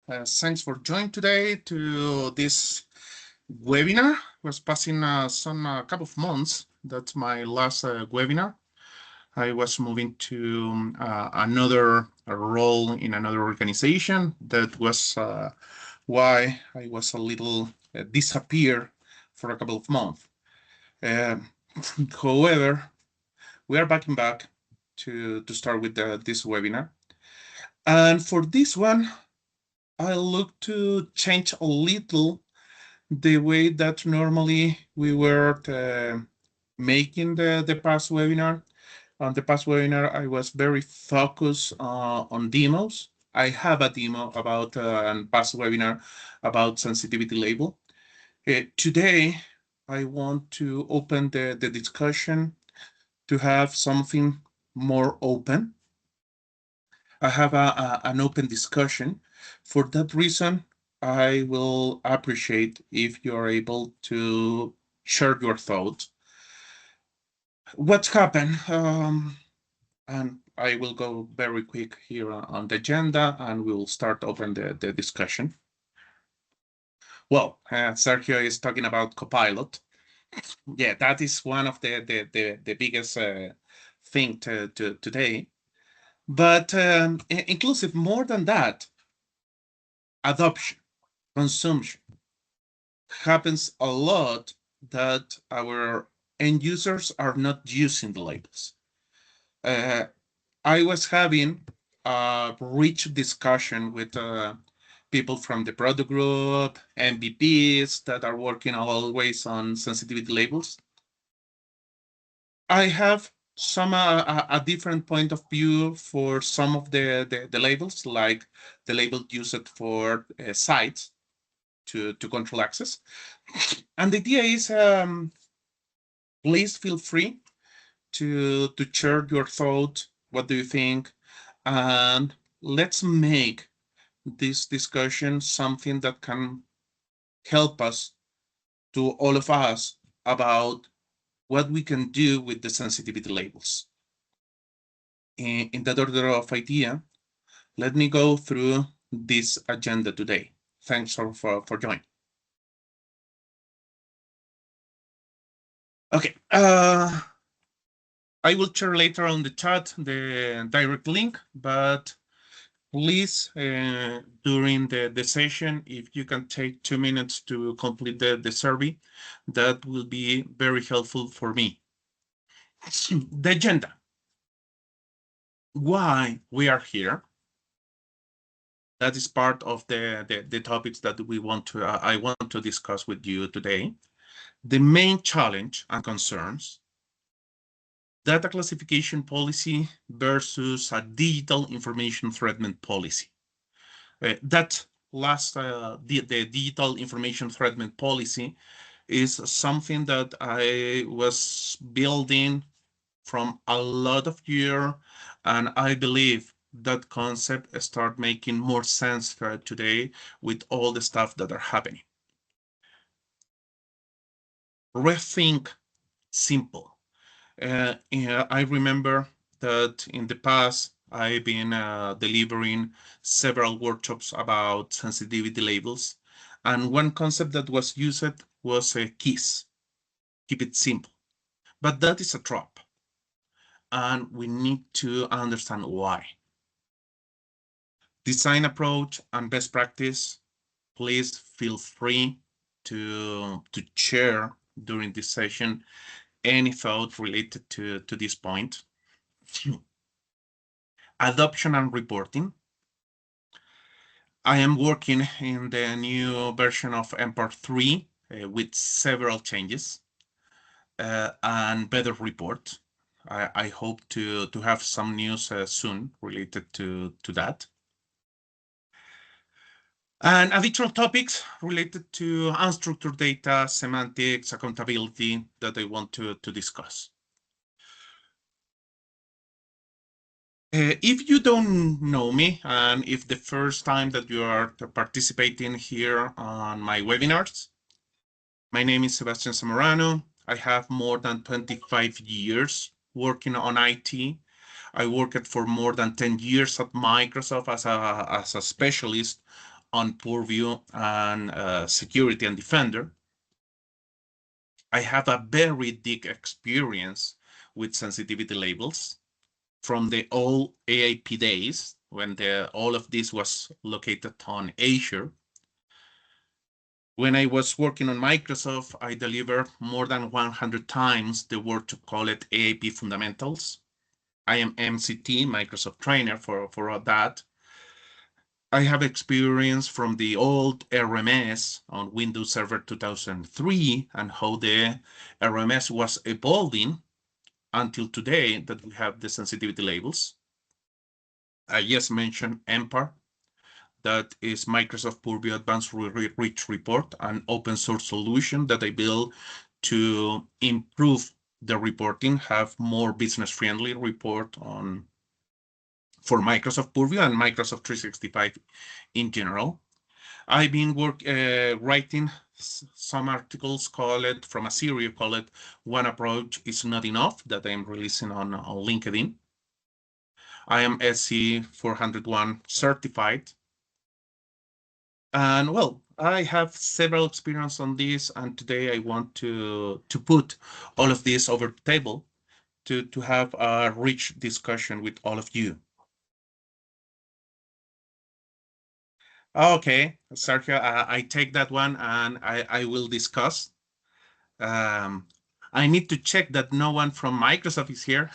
Thanks for joining today to this webinar. Was passing some couple of months. That's my last webinar. I was moving to another role in another organization. That was why I was a little disappear for a couple of months. Uh, However, we are back to start with this webinar. And for this one, I look to change a little the way that normally we were making the past webinar. On the past webinar, I was very focused on demos. I have a demo about a past webinar about sensitivity label. Today, I want to open the discussion to have something more open. I have an open discussion. For that reason, I will appreciate if you're able to share your thoughts. What's happened? And I will go very quick here on the agenda and we'll start open the discussion. Well, Sergio is talking about Copilot. Yeah, that is one of the biggest thing today. But inclusive more than that, adoption, consumption happens a lot that our end users are not using the labels. I was having a rich discussion with people from the product group, MVPs that are working always on sensitivity labels. I have some a different point of view for some of the labels, like the label used for sites to control access. And the idea is, please feel free to share your thoughts. What do you think? And let's make this discussion something that can help us to all of us about what we can do with the sensitivity labels. In that order of idea, let me go through this agenda today. Thanks for joining. Okay, I will share later on the chat the direct link, but please, during the session, if you can take 2 minutes to complete the survey, that will be very helpful for me. The agenda. Why we are here. That is part of the topics that we want to I want to discuss with you today. The main challenge and concerns, data classification policy versus a digital information threatment policy. That last, the digital information threatment policy is something that I was building from a lot of years, and I believe that concept start making more sense today with all the stuff that are happening. Rethink simple. I remember that in the past, I've been delivering several workshops about sensitivity labels. And one concept that was used was KISS, keep it simple. But that is a trap. And we need to understand why. Design approach and best practice, please feel free to share during this session any thought related to this point. Adoption and reporting. I am working in the new version of MPAR 3 with several changes and better report. I hope to have some news soon related to that. And additional topics related to unstructured data, semantics, accountability that I want to discuss. If you don't know me, and if the first time that you are participating here on my webinars, my name is Sebastián Zamorano. I have more than 25 years working on IT. I worked for more than 10 years at Microsoft as a specialist on Purview and Security and Defender. I have a very deep experience with sensitivity labels from the old AIP days when all of this was located on Azure. When I was working on Microsoft, I delivered more than 100 times the word to call it AIP fundamentals. I am MCT, Microsoft trainer for that. I have experience from the old RMS on Windows Server 2003 and how the RMS was evolving until today that we have the sensitivity labels. I just mentioned MPAR, that is Microsoft Purview Advanced Reach Report, an open source solution that I built to improve the reporting, have more business-friendly report for Microsoft Purview and Microsoft 365 in general. I've been writing some articles from a series called One Approach is Not Enough that I'm releasing on LinkedIn. I am SC 401 certified. And well, I have several experience on this, and today I want to put all of this over the table to have a rich discussion with all of you. Okay, Sergio, I take that one and I will discuss. I need to check that no one from Microsoft is here,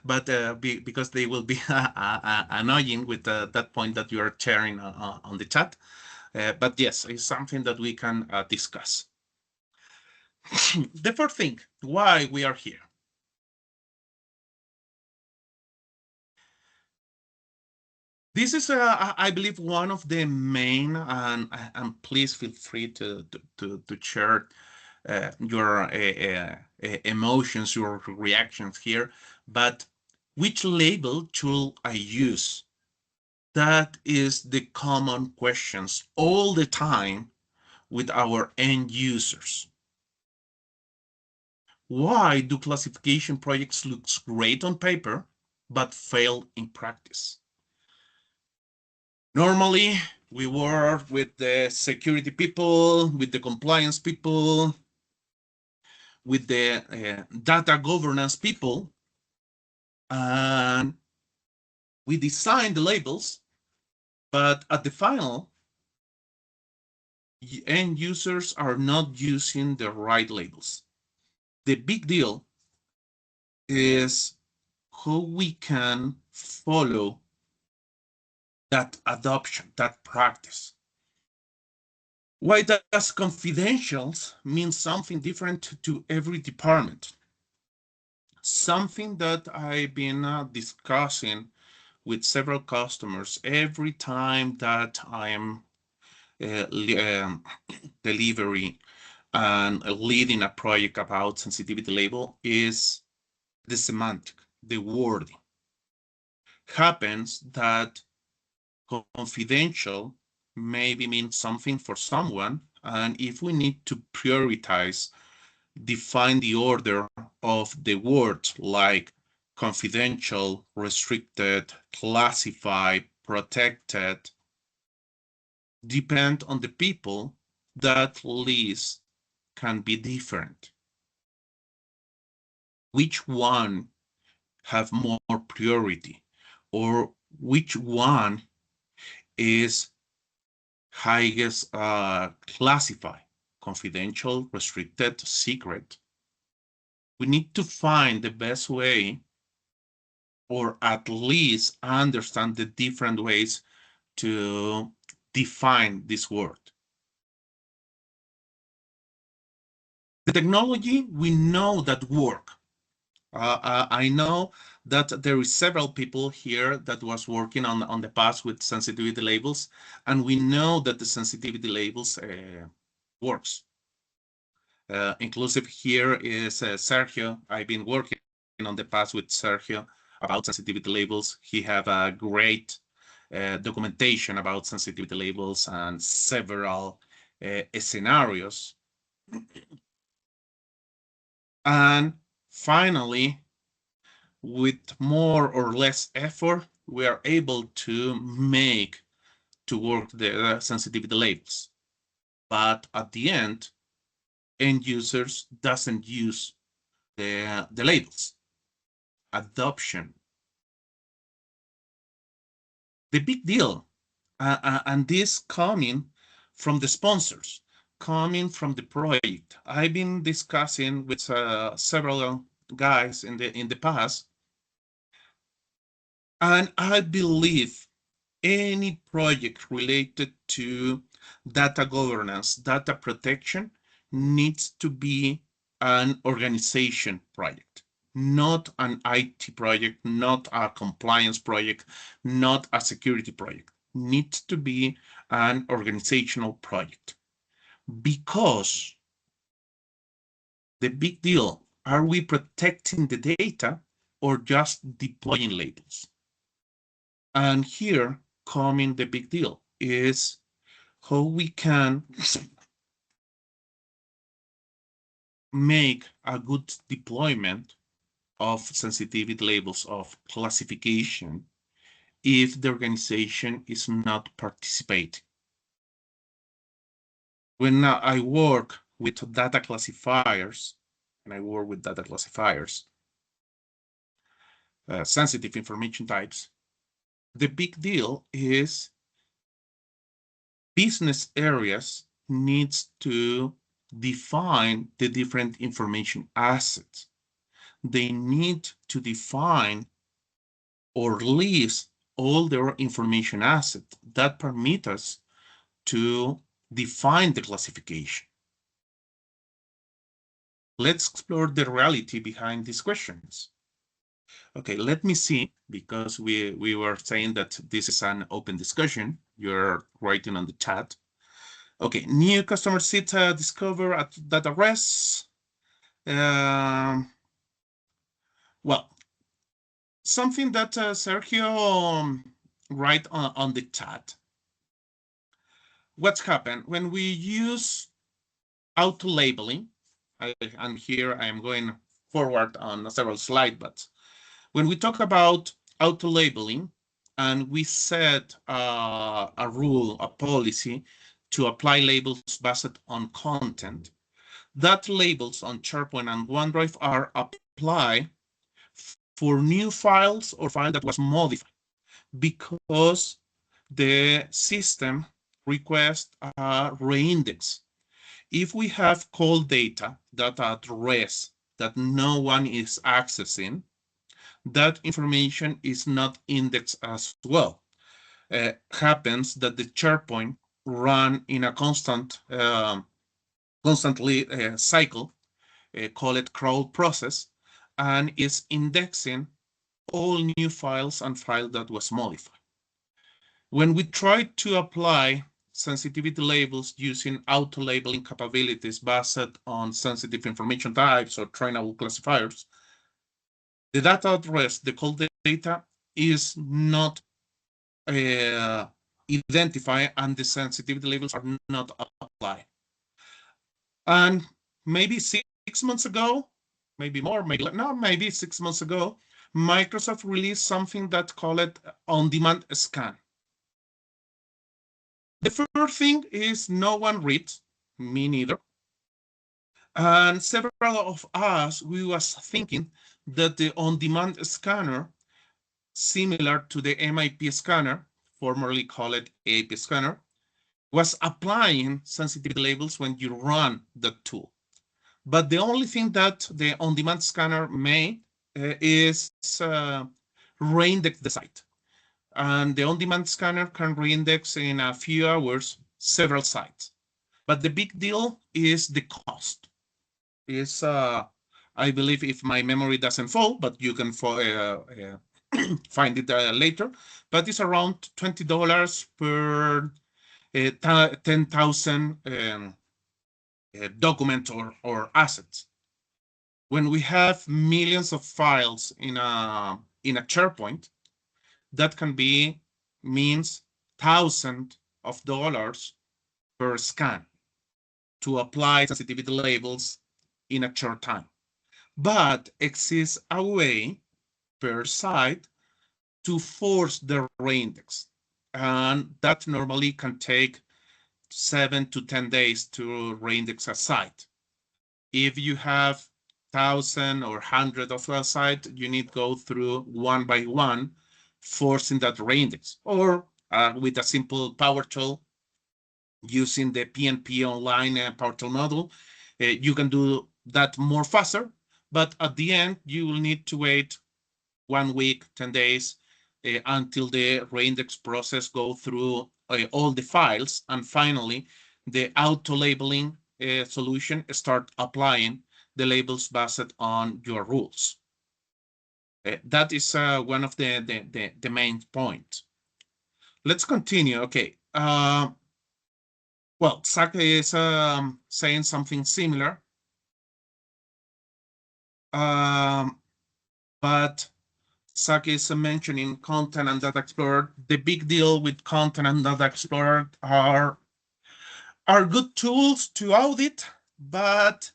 but because they will be annoying with that point that you are sharing on the chat. But yes, it's something that we can discuss. The first thing, why we are here. This is, I believe, one of the main, and please feel free to share your emotions, your reactions here. But which label should I use? That is the common questions all the time with our end users. Why do classification projects look great on paper, but fail in practice? Normally, we work with the security people, with the compliance people, with the data governance people, and we design the labels, but at the final, end users are not using the right labels. The big deal is how we can follow that adoption, that practice. Why does confidentials mean something different to every department? Something that I've been discussing with several customers every time that I am delivering and leading a project about sensitivity label is the semantic, the wording. Happens that confidential maybe means something for someone, and if we need to prioritize, define the order of the words like confidential, restricted, classified, protected, depend on the people, that list can be different. Which one have more priority, or which one is highest classified, confidential, restricted, secret? We need to find the best way, or at least understand the different ways to define this word. The technology, we know that work. I know that there is several people here that was working on the past with sensitivity labels, and we know that the sensitivity labels works. Inclusive here is Sergio. I've been working on the past with Sergio about sensitivity labels. He have a great documentation about sensitivity labels and several scenarios. And finally, with more or less effort, we are able to make to work the sensitivity labels. But at the end users doesn't use the labels. Adoption. The big deal, and this coming from the sponsors, coming from the project. I've been discussing with several guys in the past, and I believe any project related to data governance, data protection, needs to be an organization project, not an IT project, not a compliance project, not a security project. Needs to be an organizational project. Because the big deal, are we protecting the data or just deploying labels? And here coming the big deal is how we can make a good deployment of sensitivity labels of classification if the organization is not participating. When I work with data classifiers, sensitive information types, the big deal is business areas needs to define the different information assets. They need to define or list all their information assets that permit us to define the classification. Let's explore the reality behind these questions. Okay, let me see, because we were saying that this is an open discussion. You're writing on the chat. Okay, new customer seat discover at that address. Well, something that Sergio write on the chat. What's happened when we use auto labeling? And here I am going forward on several slides, but when we talk about auto labeling and we set a rule, a policy to apply labels based on content, that labels on SharePoint and OneDrive are applied for new files or file that was modified because the system requests a reindex. If we have cold data, that address that no one is accessing, that information is not indexed as well. Happens that the SharePoint run in a constantly cycle, call it crawl process, and is indexing all new files and file that was modified. When we try to apply sensitivity labels using auto labeling capabilities based on sensitive information types or trainable classifiers, the data address, the cold data, is not identified and the sensitivity labels are not applied. And maybe 6 months ago, maybe more, maybe 6 months ago, Microsoft released something that called it on-demand scan. The first thing is no one reads, me neither. And several of us, we was thinking that the on-demand scanner, similar to the MIP scanner, formerly called AIP scanner, was applying sensitivity labels when you run the tool. But the only thing that the on-demand scanner made is reindex the site. And the on-demand scanner can reindex in a few hours several sites. But the big deal is the cost. Is I believe, if my memory doesn't fall, but you can find it later, but it's around $20 per 10,000 document or assets. When we have millions of files in a SharePoint, that can be means thousands of dollars per scan to apply sensitivity labels in a short time. But exists a way per site to force the reindex. and that normally can take 7 to 10 days to reindex a site. If you have 1,000 or 100 of a site, you need to go through one by one, forcing that reindex. Or with a simple PowerShell using the PNP online PowerShell model, you can do that more faster. But at the end, you will need to wait 1 week, 10 days until the reindex process go through all the files. And finally, the auto labeling solution start applying the labels based on your rules. That is one of the main points. Let's continue. Okay. Well, Zach is saying something similar, but Zach is mentioning Content and Data Explorer. The big deal with Content and Data Explorer are good tools to audit, but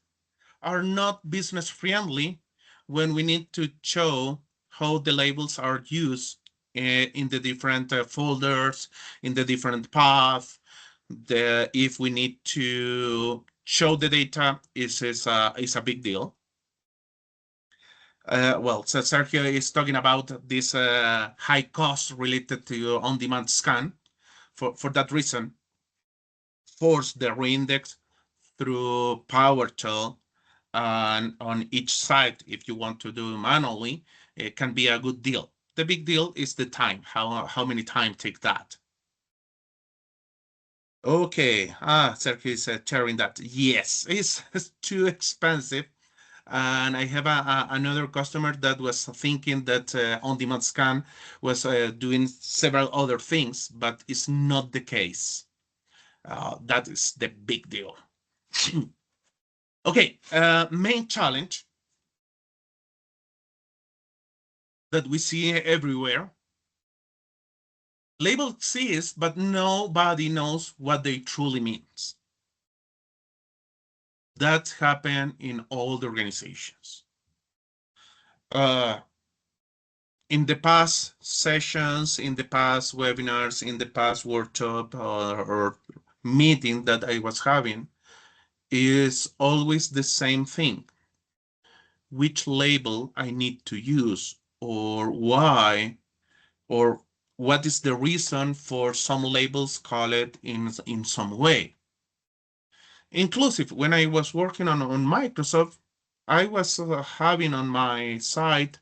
are not business friendly when we need to show how the labels are used in the different folders, in the different paths. If we need to show the data is a big deal. Well, so Sergio is talking about this high cost related to on-demand scan. For that reason, force the reindex through PowerShell and on each site if you want to do manually, it can be a good deal. The big deal is the time, how many time take that. Okay, Sergio is sharing that. Yes, it's too expensive. And I have another customer that was thinking that on-demand scan was doing several other things, but it's not the case. That is the big deal. Okay, main challenge that we see everywhere. Labels exist, but nobody knows what they truly means. That happened in all the organizations. In the past sessions, in the past webinars, in the past workshop or meeting that I was having, is always the same thing. Which label I need to use, or why, or what is the reason for some labels call it in some way. Inclusive, when I was working on Microsoft, I was having on my site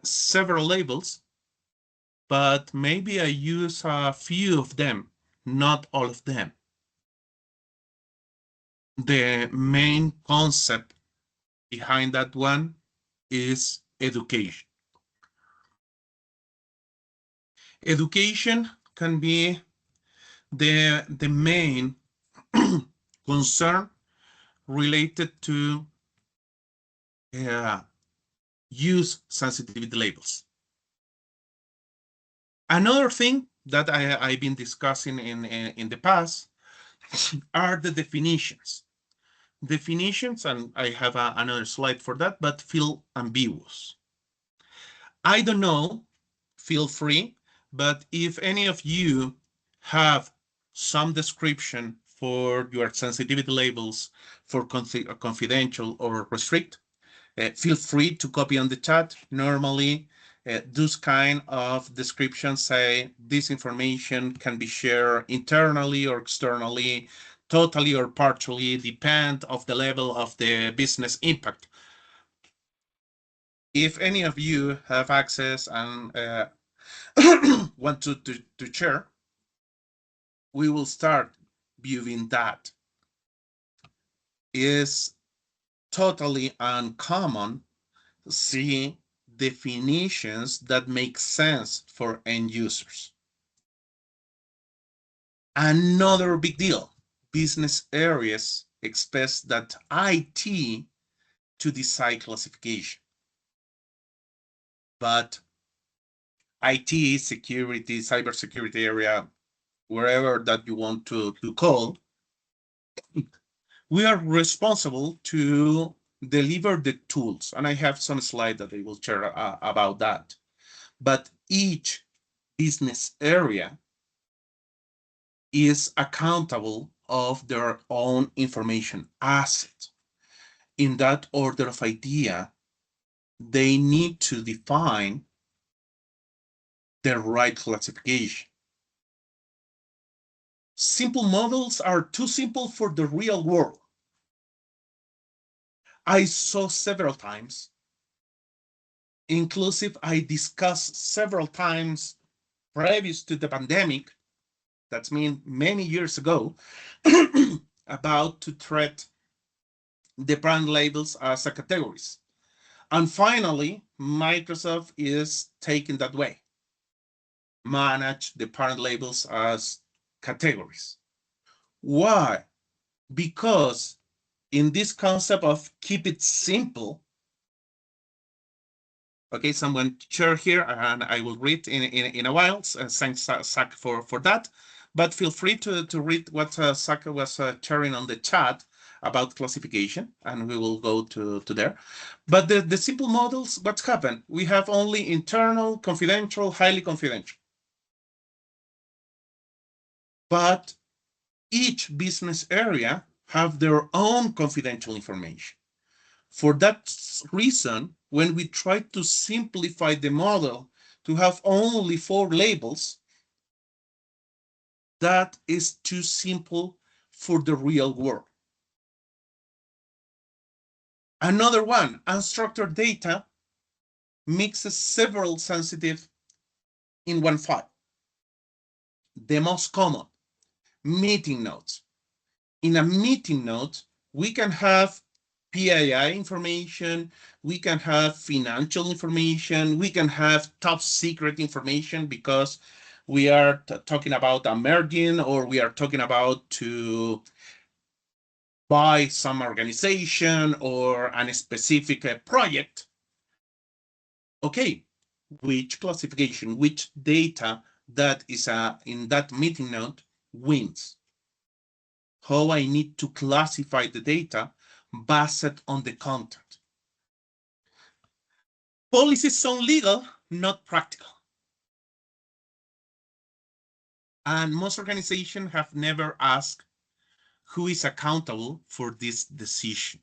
several labels, but maybe I use a few of them, not all of them. The main concept behind that one is education. Education can be the main concern related to use sensitivity labels. Another thing that I've been discussing in the past are the definitions. Definitions, and I have another slide for that, but feel ambiguous. I don't know, feel free, but if any of you have some description for your sensitivity labels for confidential or restrict, feel free to copy on the chat. Normally, those kind of descriptions say this information can be shared internally or externally, totally or partially, depend of the level of the business impact. If any of you have access and want to share, we will start viewing that. Is totally uncommon to see definitions that make sense for end users. Another big deal, business areas expect that IT to decide classification. But IT, security, cybersecurity area, wherever that you want to call, we are responsible to deliver the tools. And I have some slide that I will share about that. But each business area is accountable of their own information asset. In that order of idea, they need to define the right classification. Simple models are too simple for the real world. I saw several times, inclusive I discussed several times previous to the pandemic, that's mean many years ago, about to treat the brand labels as a categories. And finally, Microsoft is taking that way, manage the parent labels as categories. Why? Because in this concept of keep it simple, okay, someone share here and I will read in a while. Thanks, Zach, for that. But feel free to read what Zach was sharing on the chat about classification, and we will go to there. But the simple models, what's happened? We have only internal, confidential, highly confidential. But each business area have their own confidential information. For that reason, when we try to simplify the model to have only 4 labels, that is too simple for the real world. Another one, unstructured data mixes several sensitive in one file. The most common, meeting notes. In a meeting note, we can have PII information, we can have financial information, we can have top secret information because we are talking about a merging or we are talking about to buy some organization or a specific project. Okay, which classification, which data that is in that meeting note wins? How I need to classify the data based on the content. Policies sound legal, not practical. And most organizations have never asked who is accountable for this decision.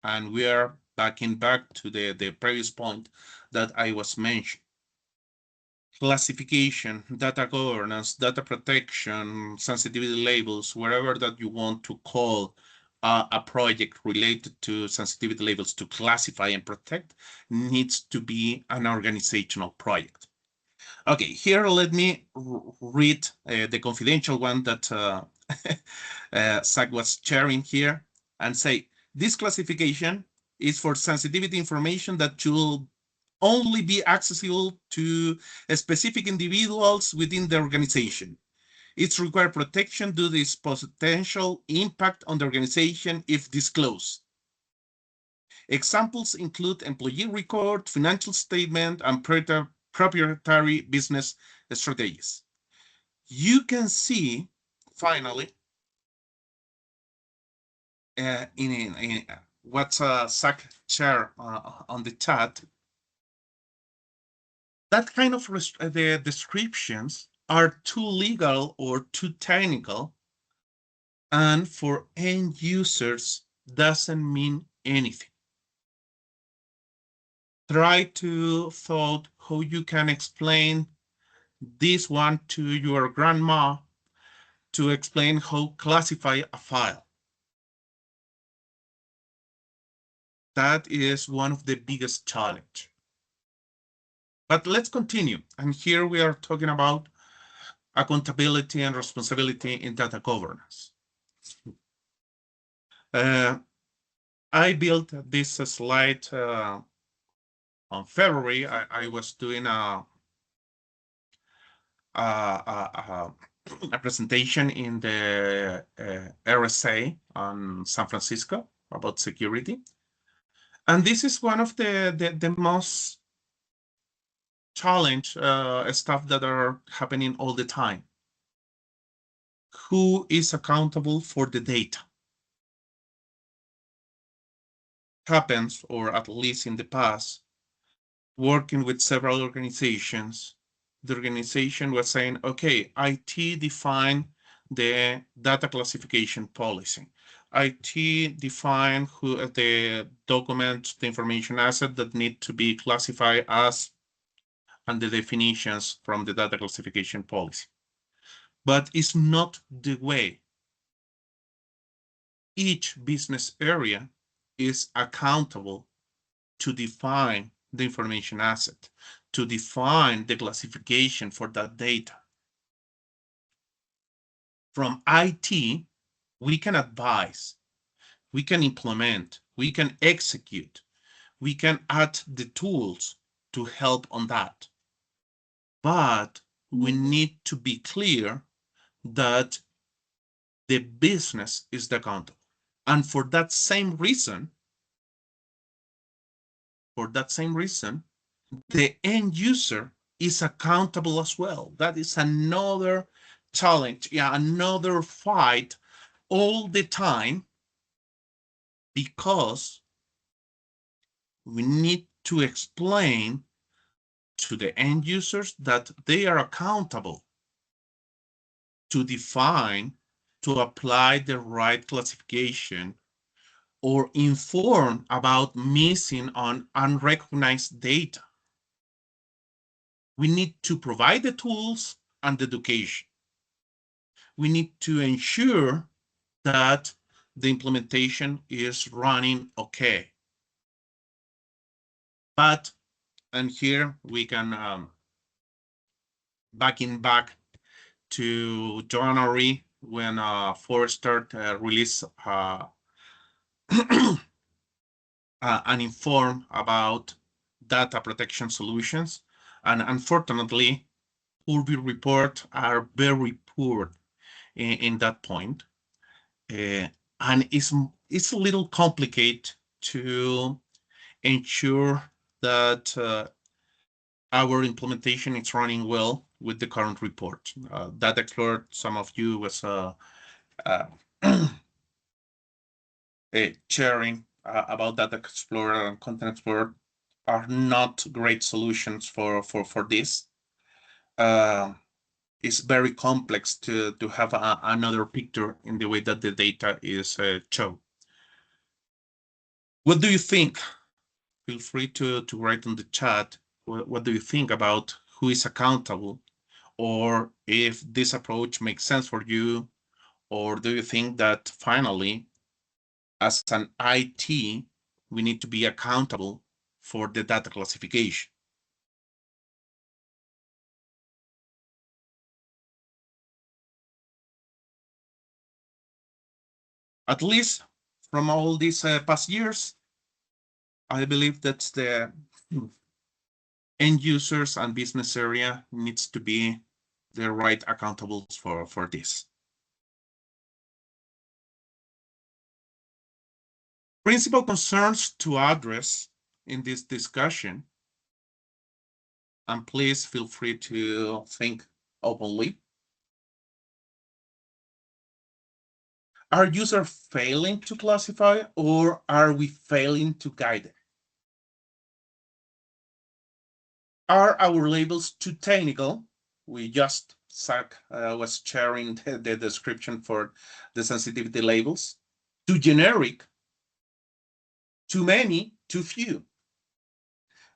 And we are back to the previous point that I was mentioning. Classification, data governance, data protection, sensitivity labels, wherever that you want to call a project related to sensitivity labels to classify and protect needs to be an organizational project. Okay, here let me read the confidential one that Zach was sharing here and say, this classification is for sensitivity information that should only be accessible to specific individuals within the organization. It's required protection due to its potential impact on the organization if disclosed. Examples include employee record, financial statement, and proprietary business strategies. You can see, finally, in what Zach shared on the chat, that kind of the descriptions are too legal or too technical, and for end users doesn't mean anything. Try to thought how you can explain this one to your grandma to explain how classify a file. That is one of the biggest challenge. But let's continue. And here we are talking about accountability and responsibility in data governance. I built this slide on February. I was doing a presentation in the RSA on San Francisco about security. And this is one of the most challenge stuff that are happening all the time. Who is accountable for the data? Happens, or at least in the past, working with several organizations, the organization was saying, okay, IT define the data classification policy. IT define who the documents, the information asset that need to be classified as, and the definitions from the data classification policy. But it's not the way. Each business area is accountable to define the information asset, to define the classification for that data. From IT, we can advise, we can implement, we can execute, we can add the tools to help on that. But we need to be clear that the business is the accountable. And for that same reason, the end user is accountable as well. That is another challenge, another fight all the time, because we need to explain to the end users that they are accountable to define, to apply the right classification, or inform about missing on unrecognized data. We need to provide the tools and the education. We need to ensure that the implementation is running okay. But, and here we can back to January, when Forrester released and inform about data protection solutions. And unfortunately, Purview reports are very poor in that point. And it's a little complicated to ensure that our implementation is running well with the current report. Data Explorer, some of you was sharing about Data Explorer and Content Explorer are not great solutions for this. It's very complex to have another picture in the way that the data is shown. What do you think? Feel free to write on the chat. What do you think about who is accountable, or if this approach makes sense for you, or do you think that finally, as an IT, we need to be accountable for the data classification? At least from all these past years, I believe that the end users and business area needs to be the right accountables for this. Principal concerns to address in this discussion, and please feel free to think openly. Are users failing to classify, or are we failing to guide them? Are our labels too technical? We just, Zach was sharing the description for the sensitivity labels. Too generic? Too many? Too few?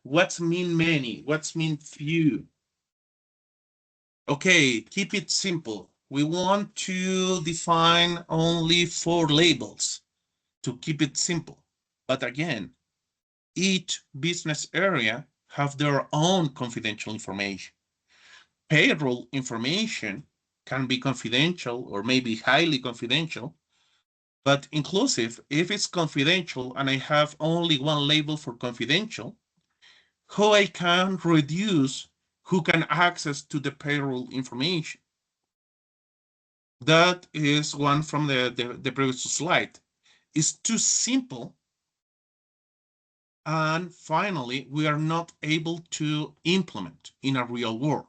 What's mean many? What's mean few? Okay, keep it simple. We want to define only 4 labels to keep it simple. But again, each business area have their own confidential information. Payroll information can be confidential or maybe highly confidential, but inclusive. If it's confidential and I have only one label for confidential, how I can reduce who can access to the payroll information? That is one from the previous slide. It's too simple. And finally, we are not able to implement in a real world.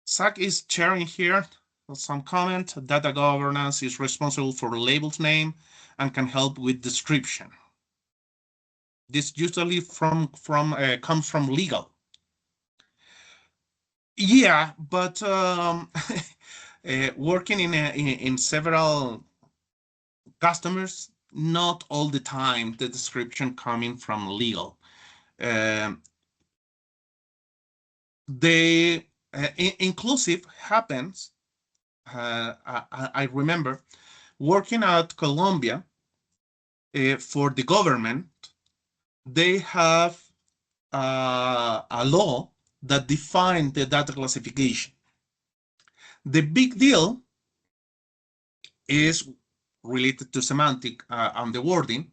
Zach is sharing here some comment. Data governance is responsible for the label's name and can help with description. This usually comes from legal. Yeah, but working in several customers, not all the time the description coming from legal. Um, the inclusive happens. I remember working at Colombia for the government. They have a law that defines the data classification. The big deal is related to semantic and the wording.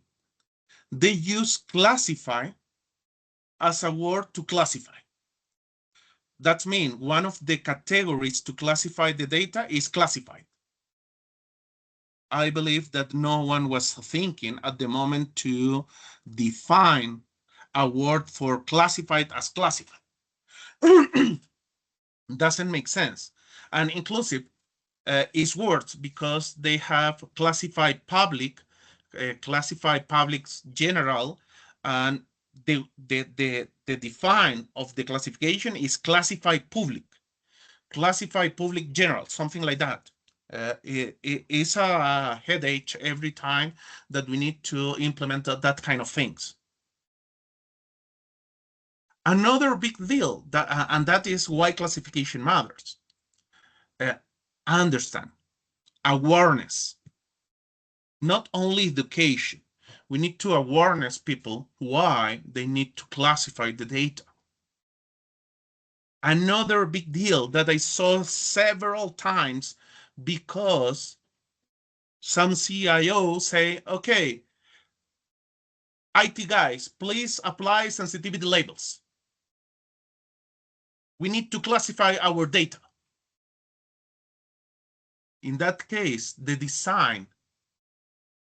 They use classify as a word to classify. That means one of the categories to classify the data is classified. I believe that no one was thinking at the moment to define a word for classified as classified. Doesn't make sense. And inclusive is words because they have classified publics general, and the define of the classification is classified public general, something like that. It's a headache every time that we need to implement that kind of things. Another big deal and that is why classification matters. Uh, Understand, awareness, not only education. We need to awareness people why they need to classify the data. Another big deal that I saw several times because some CIOs say, okay, IT guys, please apply sensitivity labels. We need to classify our data. In that case, the design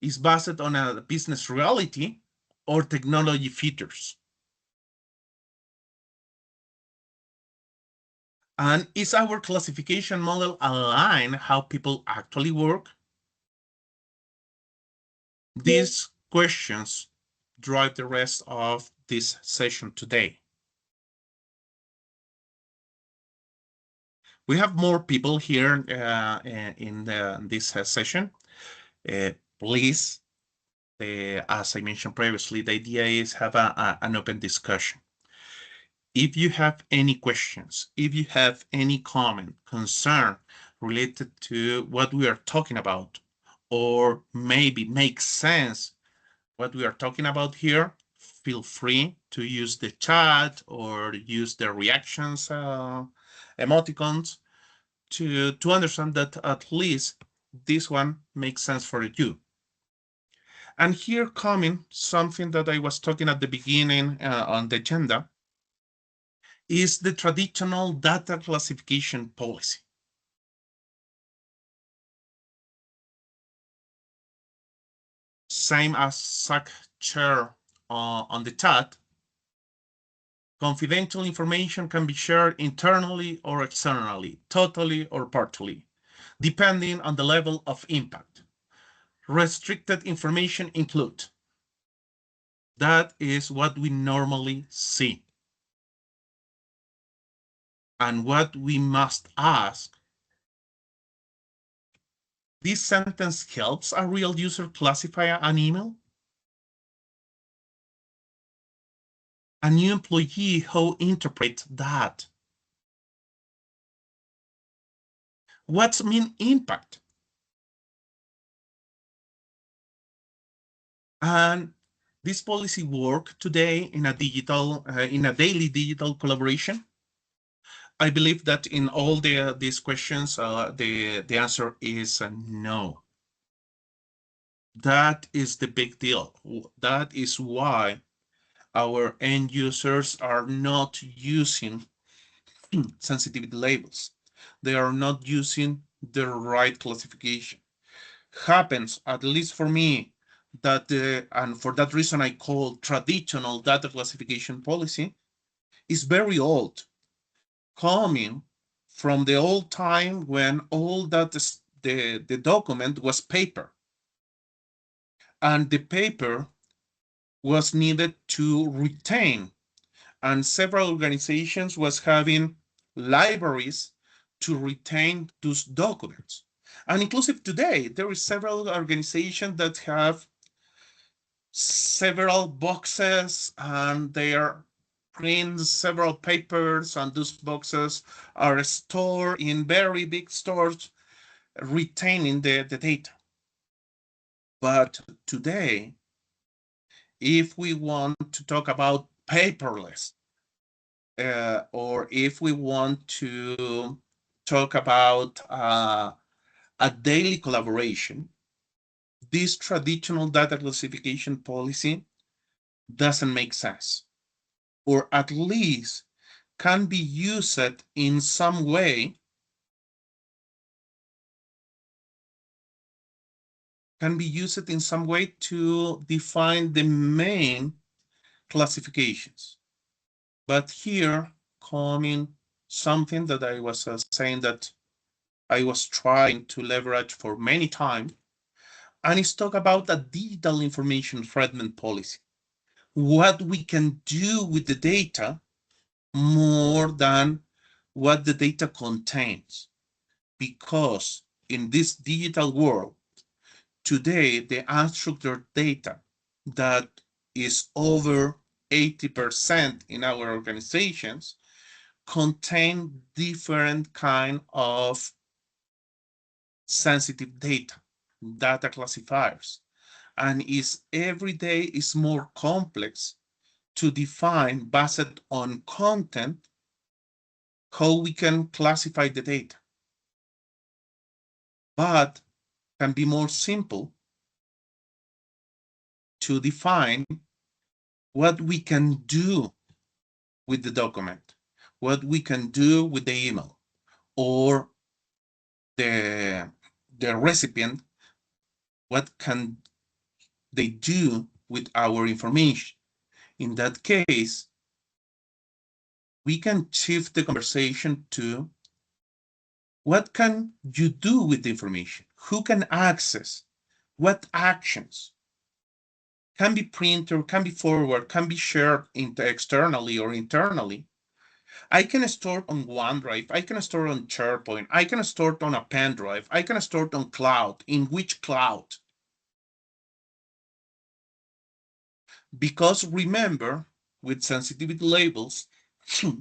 is based on a business reality or technology features. And is our classification model aligned how people actually work? These questions drive the rest of this session today. We have more people here in this session. Please, as I mentioned previously, the idea is have an open discussion. If you have any questions, if you have any comment, concern related to what we are talking about, or maybe makes sense what we are talking about here, feel free to use the chat or use the reactions emoticons to understand that at least this one makes sense for you. And here coming something that I was talking at the beginning on the agenda is the traditional data classification policy. Same as Zach shared on the chat, confidential information can be shared internally or externally, totally or partly, depending on the level of impact. Restricted information include. That is what we normally see. And what we must ask, this sentence helps a real user classify an email? A new employee, how interpret that? What's mean impact? And this policy work today in a daily digital collaboration? I believe that in all these questions, the answer is no. That is the big deal. That is why our end users are not using sensitivity labels. They are not using the right classification. Happens, at least for me, that and for that reason I call traditional data classification policy is very old, coming from the old time when all that the document was paper, and the paper was needed to retain, and several organizations was having libraries to retain those documents. And inclusive today, there is several organizations that have several boxes and they are print several papers, and those boxes are stored in very big stores retaining the data. But today, if we want to talk about paperless, or if we want to talk about a daily collaboration, this traditional data classification policy doesn't make sense, or at least can be used in some way, to define the main classifications. But here coming something that I was saying that I was trying to leverage for many times, and it's talk about a digital information fragment policy. What we can do with the data more than what the data contains. Because in this digital world, today, the unstructured data that is over 80% in our organizations contain different kind of sensitive data classifiers, and is every day is more complex to define based on content how we can classify the data, but can be more simple to define what we can do with the document, what we can do with the email, or the recipient, what can they do with our information. In that case, we can shift the conversation to what can you do with the information? Who can access? What actions? Can be printed, can be forwarded, can be shared externally or internally. I can store it on OneDrive, I can store it on SharePoint, I can store it on a pen drive, I can store it on cloud. In which cloud? Because remember, with sensitivity labels,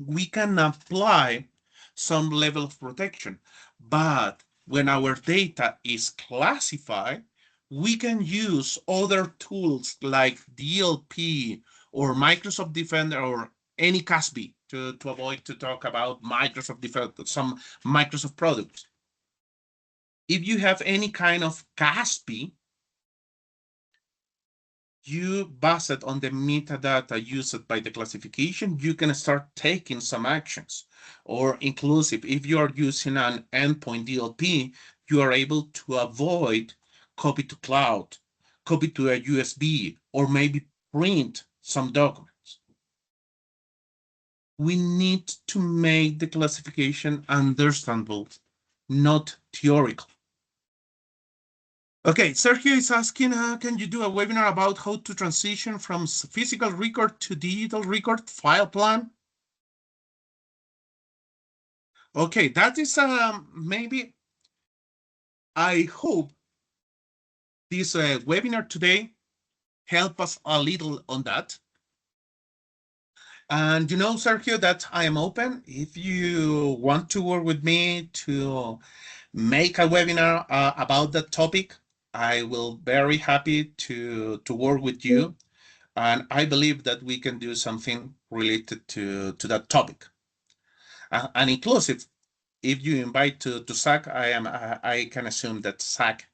we can apply some level of protection. But when our data is classified, we can use other tools like DLP or Microsoft Defender or any CASB to avoid to talk about Microsoft Defender, some Microsoft products. If you have any kind of CASB, you base it on the metadata used by the classification, you can start taking some actions. Or inclusive, if you are using an endpoint DLP, you are able to avoid copy to cloud, copy to a USB, or maybe print some documents. We need to make the classification understandable, not theoretical. Okay, Sergio is asking, can you do a webinar about how to transition from physical record to digital record file plan? Okay, that is maybe, I hope this webinar today help us a little on that. And you know, Sergio, that I am open. If you want to work with me to make a webinar about that topic, I will very happy to work with you. And I believe that we can do something related to that topic. And inclusive, if you invite to Zach, I can assume that Zach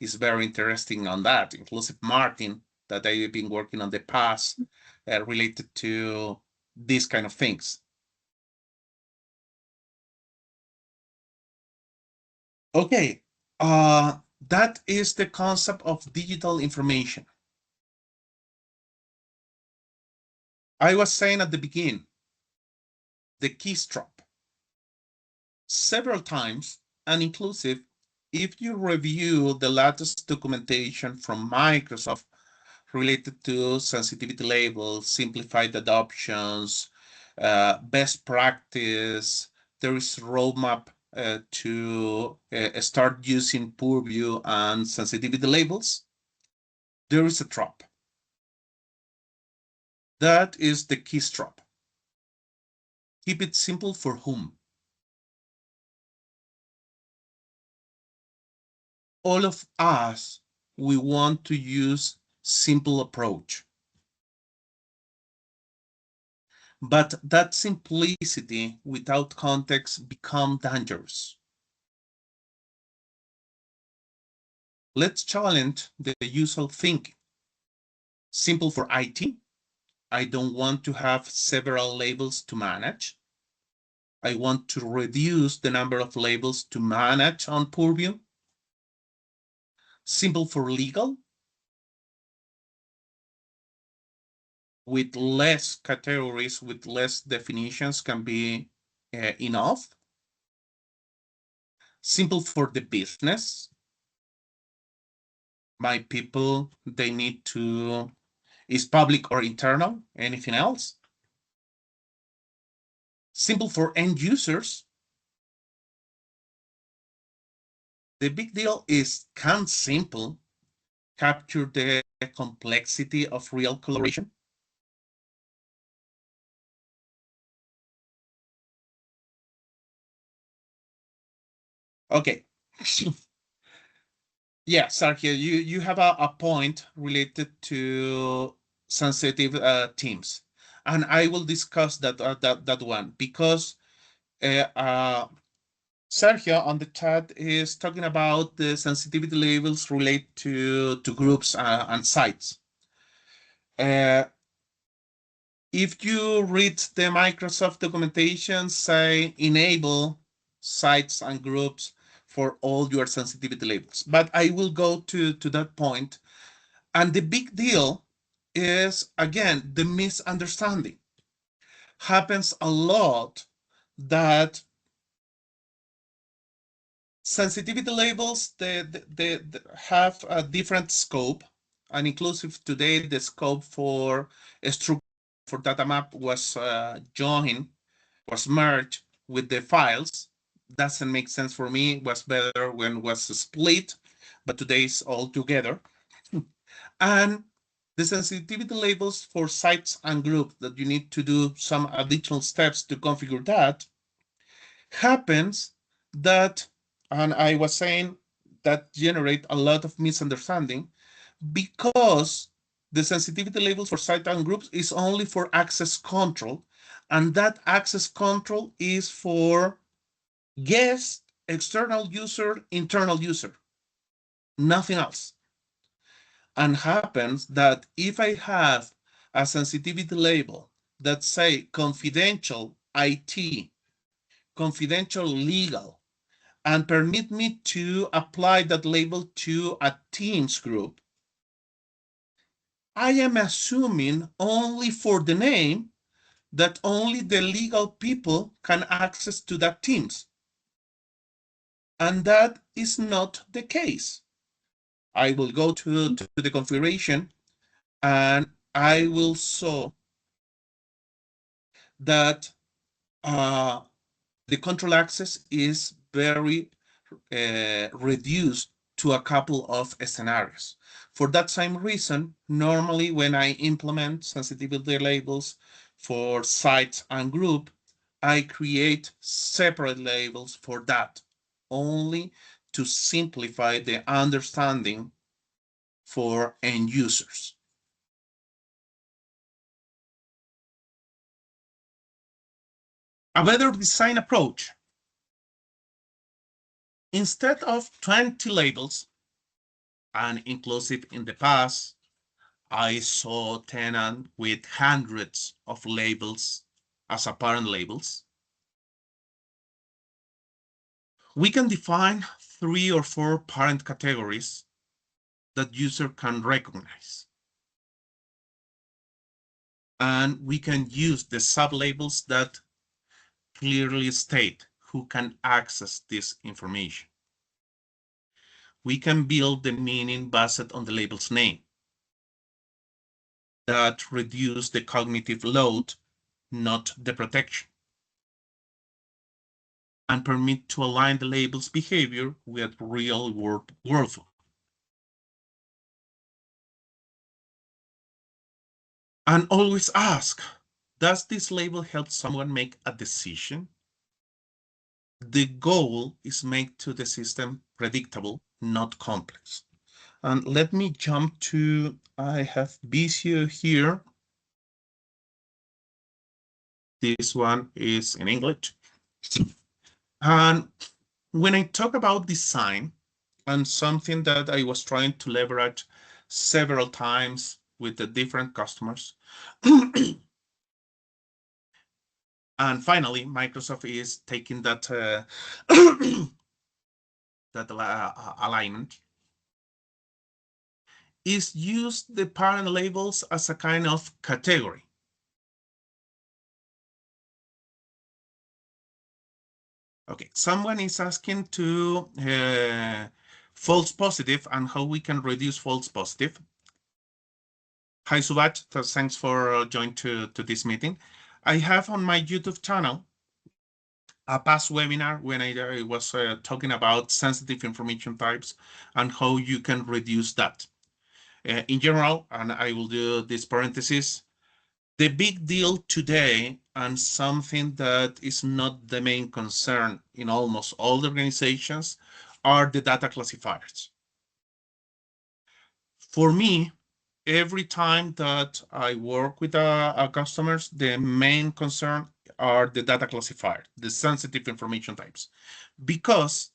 is very interesting on that. Inclusive Martin, that I've been working on the past related to these kind of things. Okay, that is the concept of digital information. I was saying at the beginning, the keystroke. Several times, and inclusive, if you review the latest documentation from Microsoft related to sensitivity labels, simplified adoptions, best practice, there is a roadmap to start using Purview and sensitivity labels, there is a trap. That is the key trap. Keep it simple for whom? All of us, we want to use simple approach. But that simplicity without context become dangerous. Let's challenge the usual thinking. Simple for IT. I don't want to have several labels to manage. I want to reduce the number of labels to manage on Purview. Simple for legal. With less categories, with less definitions can be enough. Simple for the business. My people, they need to, is public or internal, anything else? Simple for end users. The big deal is, can simple capture the complexity of real collaboration? Okay. Yeah, Sergio, you have a point related to sensitive teams, and I will discuss that one because Sergio on the chat is talking about the sensitivity labels relate to groups and sites. If you read the Microsoft documentation, say enable sites and groups for all your sensitivity labels. But I will go to that point. And the big deal is, again, the misunderstanding. Happens a lot that sensitivity labels they have a different scope. And inclusive today, the scope for a structure for data map was joined, was merged with the files. Doesn't make sense for me. It was better when it was split, but today it's all together. And the sensitivity labels for sites and groups that you need to do some additional steps to configure that happens that, and I was saying that generate a lot of misunderstanding because the sensitivity labels for site and groups is only for access control, and that access control is for guest, external user, internal user, nothing else. And happens that if I have a sensitivity label that say confidential IT, confidential legal, and permit me to apply that label to a Teams group, I am assuming only for the name that only the legal people can access to that Teams. And that is not the case. I will go to the configuration and I will show that the control access is very reduced to a couple of scenarios. For that same reason, normally when I implement sensitivity labels for sites and group, I create separate labels for that, only to simplify the understanding for end users. A better design approach. Instead of 20 labels, and inclusive in the past, I saw tenant with hundreds of labels as apparent labels. We can define 3 or 4 parent categories that user can recognize. And we can use the sublabels that clearly state who can access this information. We can build the meaning based on the label's name that reduce the cognitive load, not the protection. and permit to align the label's behavior with real-world workflow. And always ask, does this label help someone make a decision? The goal is make to the system predictable, not complex. And let me jump to, I have Visio here. This one is in English. And when I talk about design, and something that I was trying to leverage several times with the different customers, and finally, Microsoft is taking that that alignment, is use the parent labels as a kind of category. Okay, someone is asking to false positive and how we can reduce false positive. Hi, Subat, thanks for joining to this meeting. I have on my YouTube channel a past webinar when I was talking about sensitive information types and how you can reduce that. In general, and I will do this parenthesis, the big deal today and something that is not the main concern in almost all the organizations are the data classifiers. For me, every time that I work with our customers, the main concern are the data classifier, the sensitive information types. Because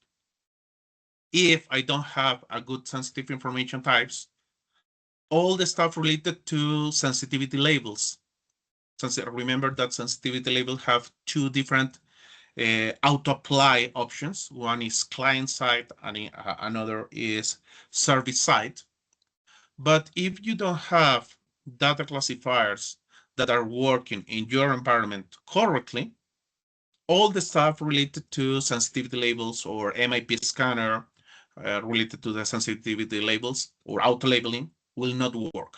if I don't have a good sensitive information types, all the stuff related to sensitivity labels. Remember that sensitivity labels have two different auto-apply options. One is client side and another is service side. But if you don't have data classifiers that are working in your environment correctly, all the stuff related to sensitivity labels or MIP scanner related to the sensitivity labels or auto labeling will not work.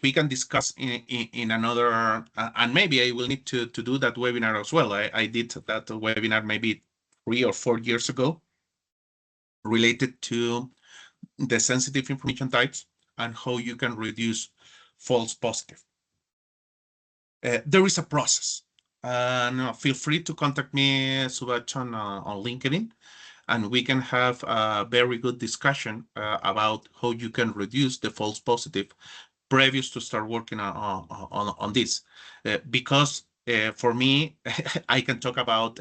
We can discuss in another, and maybe I will need to do that webinar as well. I did that webinar maybe 3 or 4 years ago related to the sensitive information types and how you can reduce false positive. There is a process. Feel free to contact me, Subach, on LinkedIn, and we can have a very good discussion about how you can reduce the false positive previous to start working on this. Because for me, I can talk about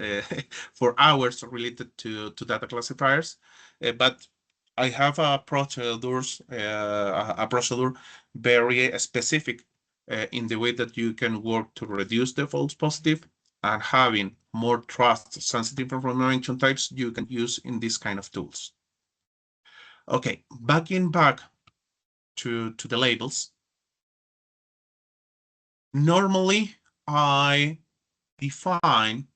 for hours related to data classifiers, but I have a procedure very specific in the way that you can work to reduce the false positive and having more trust sensitive information types you can use in this kind of tools. Okay, back to the labels. Normally, I define,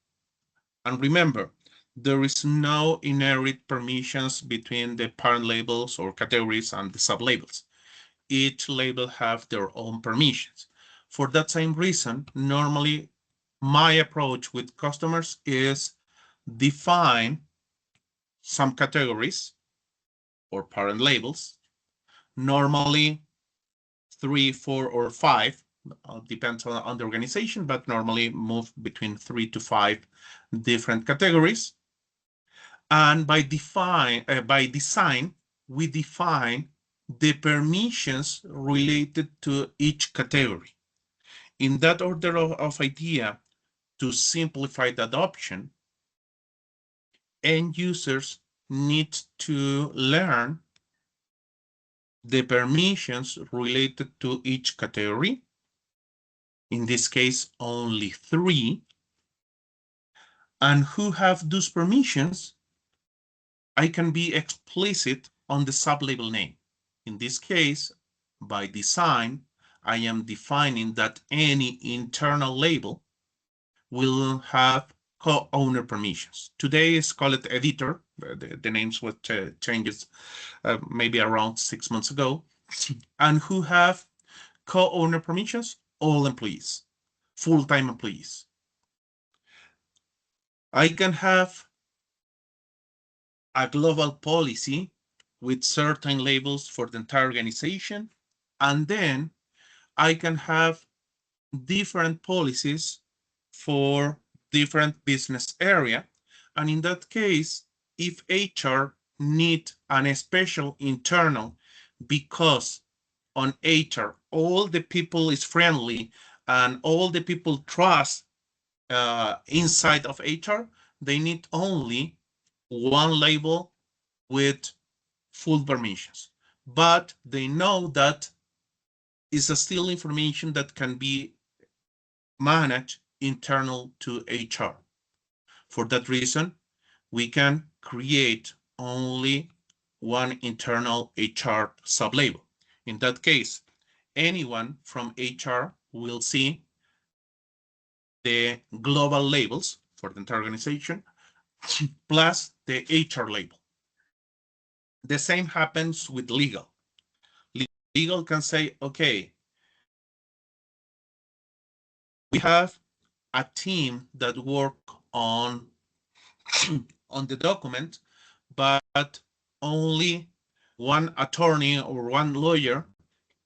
and remember, there is no inherent permissions between the parent labels or categories and the sublabels. Each label have their own permissions. For that same reason, normally my approach with customers is define some categories or parent labels, normally 3, 4, or 5, depends on the organization, but normally move between 3 to 5 different categories. And by design, we define the permissions related to each category. In that order of idea, to simplify the adoption, end users need to learn the permissions related to each category. In this case, only 3. And who have those permissions, I can be explicit on the sublabel name. In this case, by design, I am defining that any internal label will have co-owner permissions. Today is called editor. The names were changes maybe around 6 months ago. And who have co-owner permissions? All employees, full-time employees. I can have a global policy with certain labels for the entire organization, and then I can have different policies for different business area. And in that case, if HR need an special internal because on HR, all the people is friendly and all the people trust inside of HR, they need only one label with full permissions. But they know that is still information that can be managed internal to HR. For that reason, we can create only one internal HR sublabel. In that case, anyone from HR will see the global labels for the entire organization plus the HR label. The same happens with legal. Legal can say, okay, we have a team that work on on the document, but only one attorney or one lawyer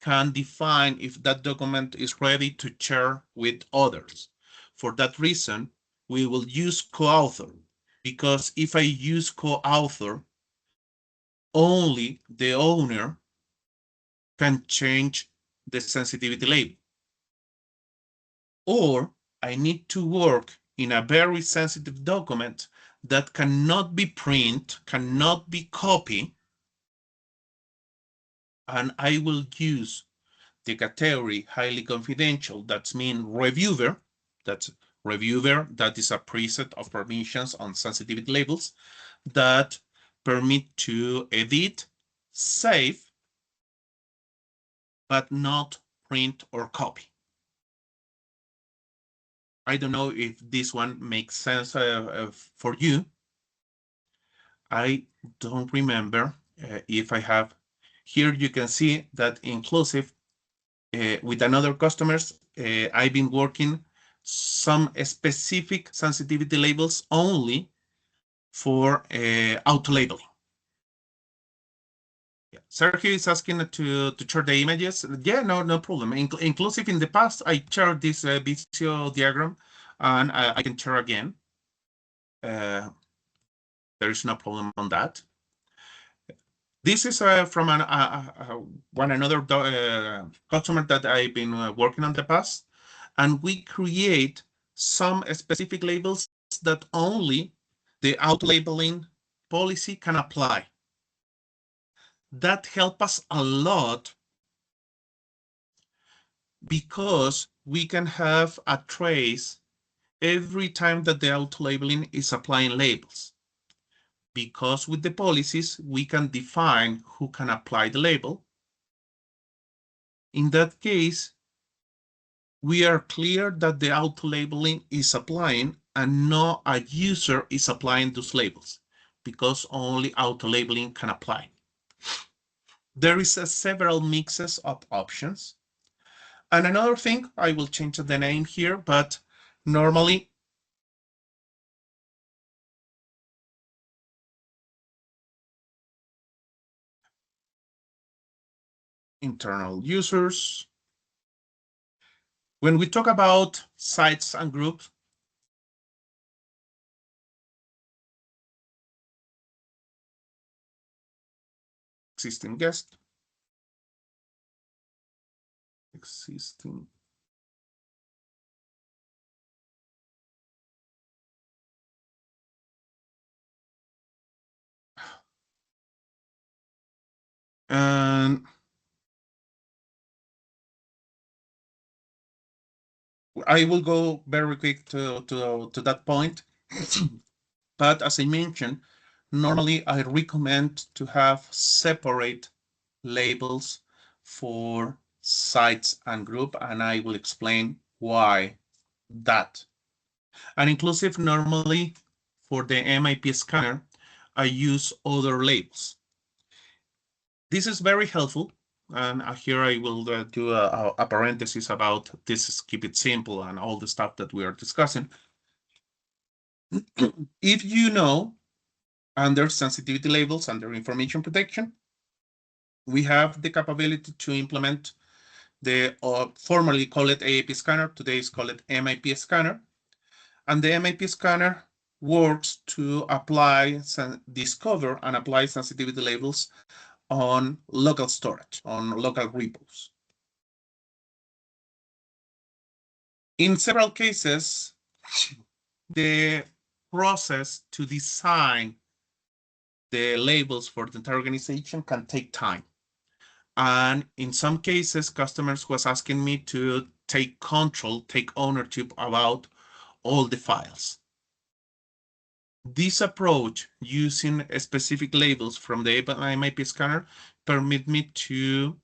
can define if that document is ready to share with others. For that reason, we will use co-author, because if I use co-author, only the owner can change the sensitivity label. Or I need to work in a very sensitive document that cannot be print, cannot be copied, and I will use the category highly confidential. That's mean reviewer. That's reviewer. That is a preset of permissions on sensitivity labels that permit to edit, save, but not print or copy. I don't know if this one makes sense for you. I don't remember if I have. Here you can see that inclusive with another customers, I've been working some specific sensitivity labels only for auto labeling. Yeah. Sergio is asking to share the images. Yeah, no problem. Inclusive in the past, I shared this Visio diagram, and I can share again. There is no problem on that. This is from one another customer that I've been working on the past, and we create some specific labels that only the auto-labeling policy can apply. That helps us a lot because we can have a trace every time that the auto-labeling is applying labels. Because with the policies, we can define who can apply the label. In that case, we are clear that the auto-labeling is applying and not a user is applying those labels, because only auto-labeling can apply. There is several mixes of options. And another thing, I will change the name here, but normally internal users. When we talk about sites and groups, existing guest, existing. And I will go very quick to that point. But as I mentioned, normally I recommend to have separate labels for sites and group, and I will explain why that. And inclusive, normally for the MIP scanner, I use other labels. This is very helpful. And here I will do a parenthesis about this is keep it simple and all the stuff that we are discussing. If you know, under sensitivity labels, under information protection, we have the capability to implement the formerly called AIP scanner, today is called MIP scanner. And the MIP scanner works to discover and apply sensitivity labels on local storage, on local repos. In several cases, the process to design the labels for the entire organization can take time. And in some cases, customers was asking me to take control, take ownership about all the files. This approach using specific labels from the MIP scanner permit me to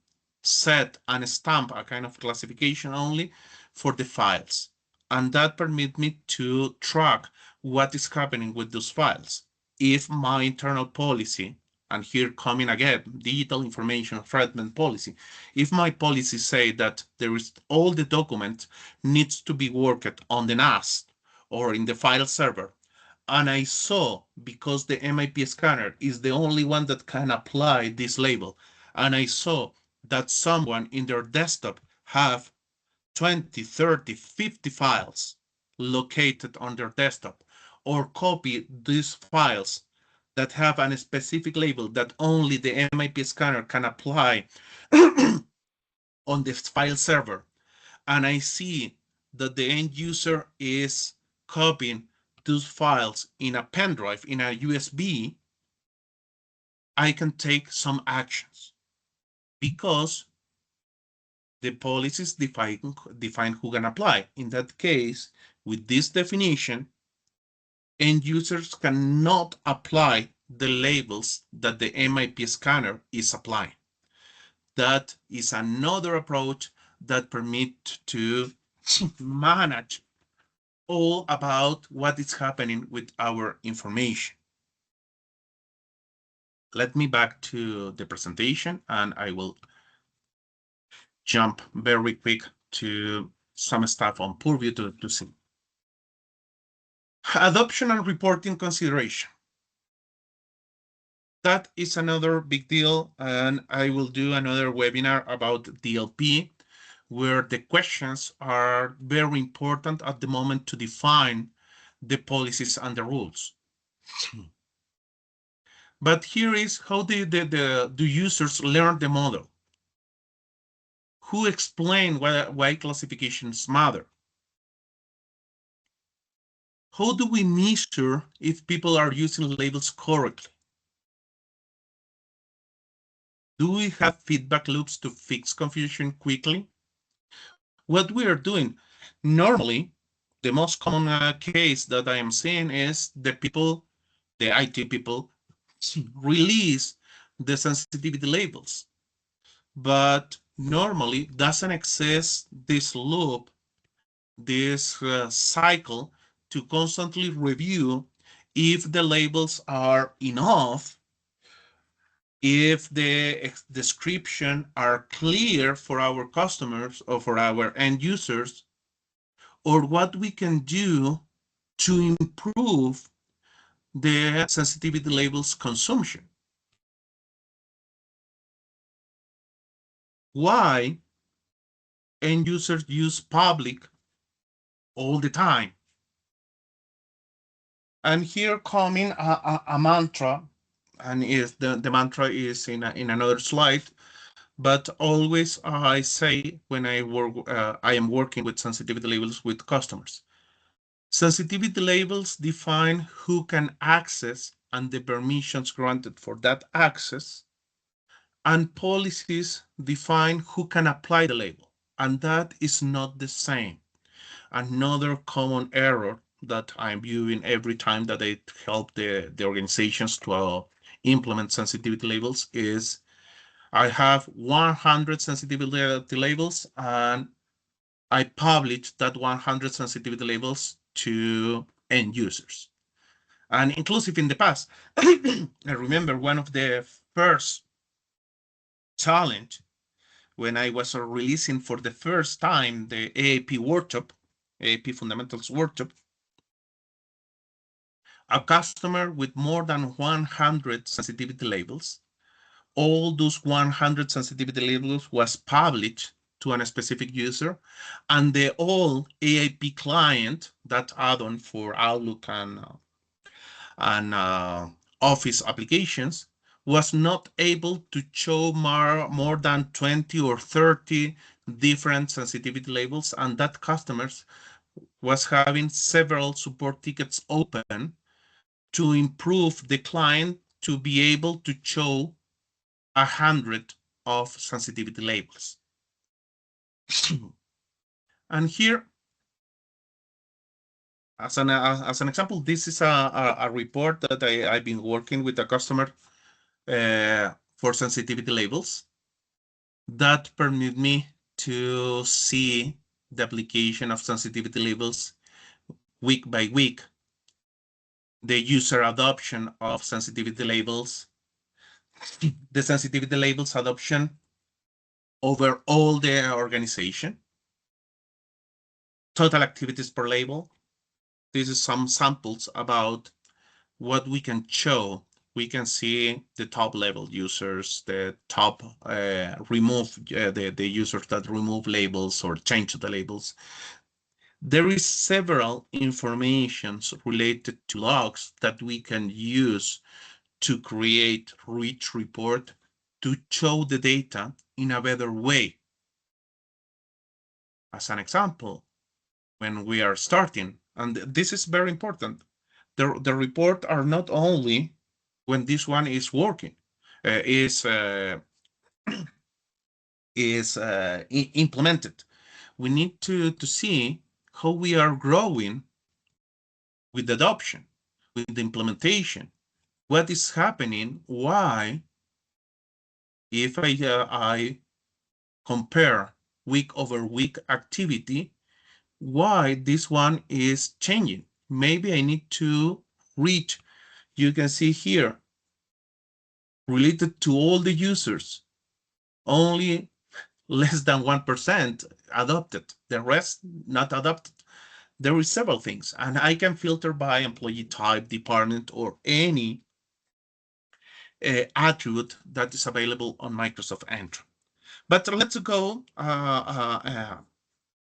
set and stamp a kind of classification only for the files. And that permit me to track what is happening with those files. If my internal policy, and here coming again, digital information threatment policy, if my policy say that there is all the document needs to be worked on the NAS or in the file server, and I saw, because the MIP scanner is the only one that can apply this label, and I saw that someone in their desktop have 20, 30, 50 files located on their desktop, or copy these files that have a specific label that only the MIP scanner can apply on the file server, and I see that the end user is copying those files in a pen drive, in a USB, I can take some actions because the policies define who can apply. In that case, with this definition, end users cannot apply the labels that the MIP scanner is applying. That is another approach that permits to manage all about what is happening with our information. Let me back to the presentation, and I will jump very quick to some stuff on Purview to see. Adoption and reporting consideration. That is another big deal, and I will do another webinar about DLP, where the questions are very important at the moment to define the policies and the rules. But here is how do users learn the model? Who explain why classifications matter? How do we measure if people are using labels correctly? Do we have feedback loops to fix confusion quickly? What we are doing, normally, the most common case that I am seeing is the IT people, release the sensitivity labels, but normally doesn't exist this loop, this cycle to constantly review if the labels are enough, if the description are clear for our customers or for our end users, or what we can do to improve the sensitivity labels consumption. Why end users use public all the time? And here coming a mantra, and is the mantra is in another slide, but always I say when I am working with sensitivity labels with customers. Sensitivity labels define who can access and the permissions granted for that access, and policies define who can apply the label, and that is not the same. Another common error that I'm viewing every time that I help the organizations to implement sensitivity labels is I have 100 sensitivity labels, and I publish that 100 sensitivity labels to end users. And inclusive in the past, I remember one of the first challenge when I was releasing for the first time the AIP workshop, AIP Fundamentals workshop, a customer with more than 100 sensitivity labels. All those 100 sensitivity labels was published to a specific user, and the all AIP client, that add-on for Outlook and Office applications, was not able to show more than 20 or 30 different sensitivity labels, and that customers was having several support tickets open to improve the client to be able to show 100 of sensitivity labels. And here, as an example, this is a report that I've been working with a customer for sensitivity labels that permit me to see the application of sensitivity labels week by week, the user adoption of sensitivity labels, the sensitivity labels adoption over all the organization, total activities per label. This is some samples about what we can show. We can see the top level users, the top the users that remove labels or change the labels. There is several informations related to logs that we can use to create rich report to show the data in a better way. As an example, when we are starting, and this is very important, the report are not only when this one is working, is implemented. We need to see how we are growing with adoption, with the implementation. What is happening? Why, if I compare week over week activity, why this one is changing? Maybe I need to reach, you can see here, related to all the users, only less than 1% adopted, the rest not adopted. There is several things, and I can filter by employee type, department, or any attribute that is available on Microsoft Entry. But let's go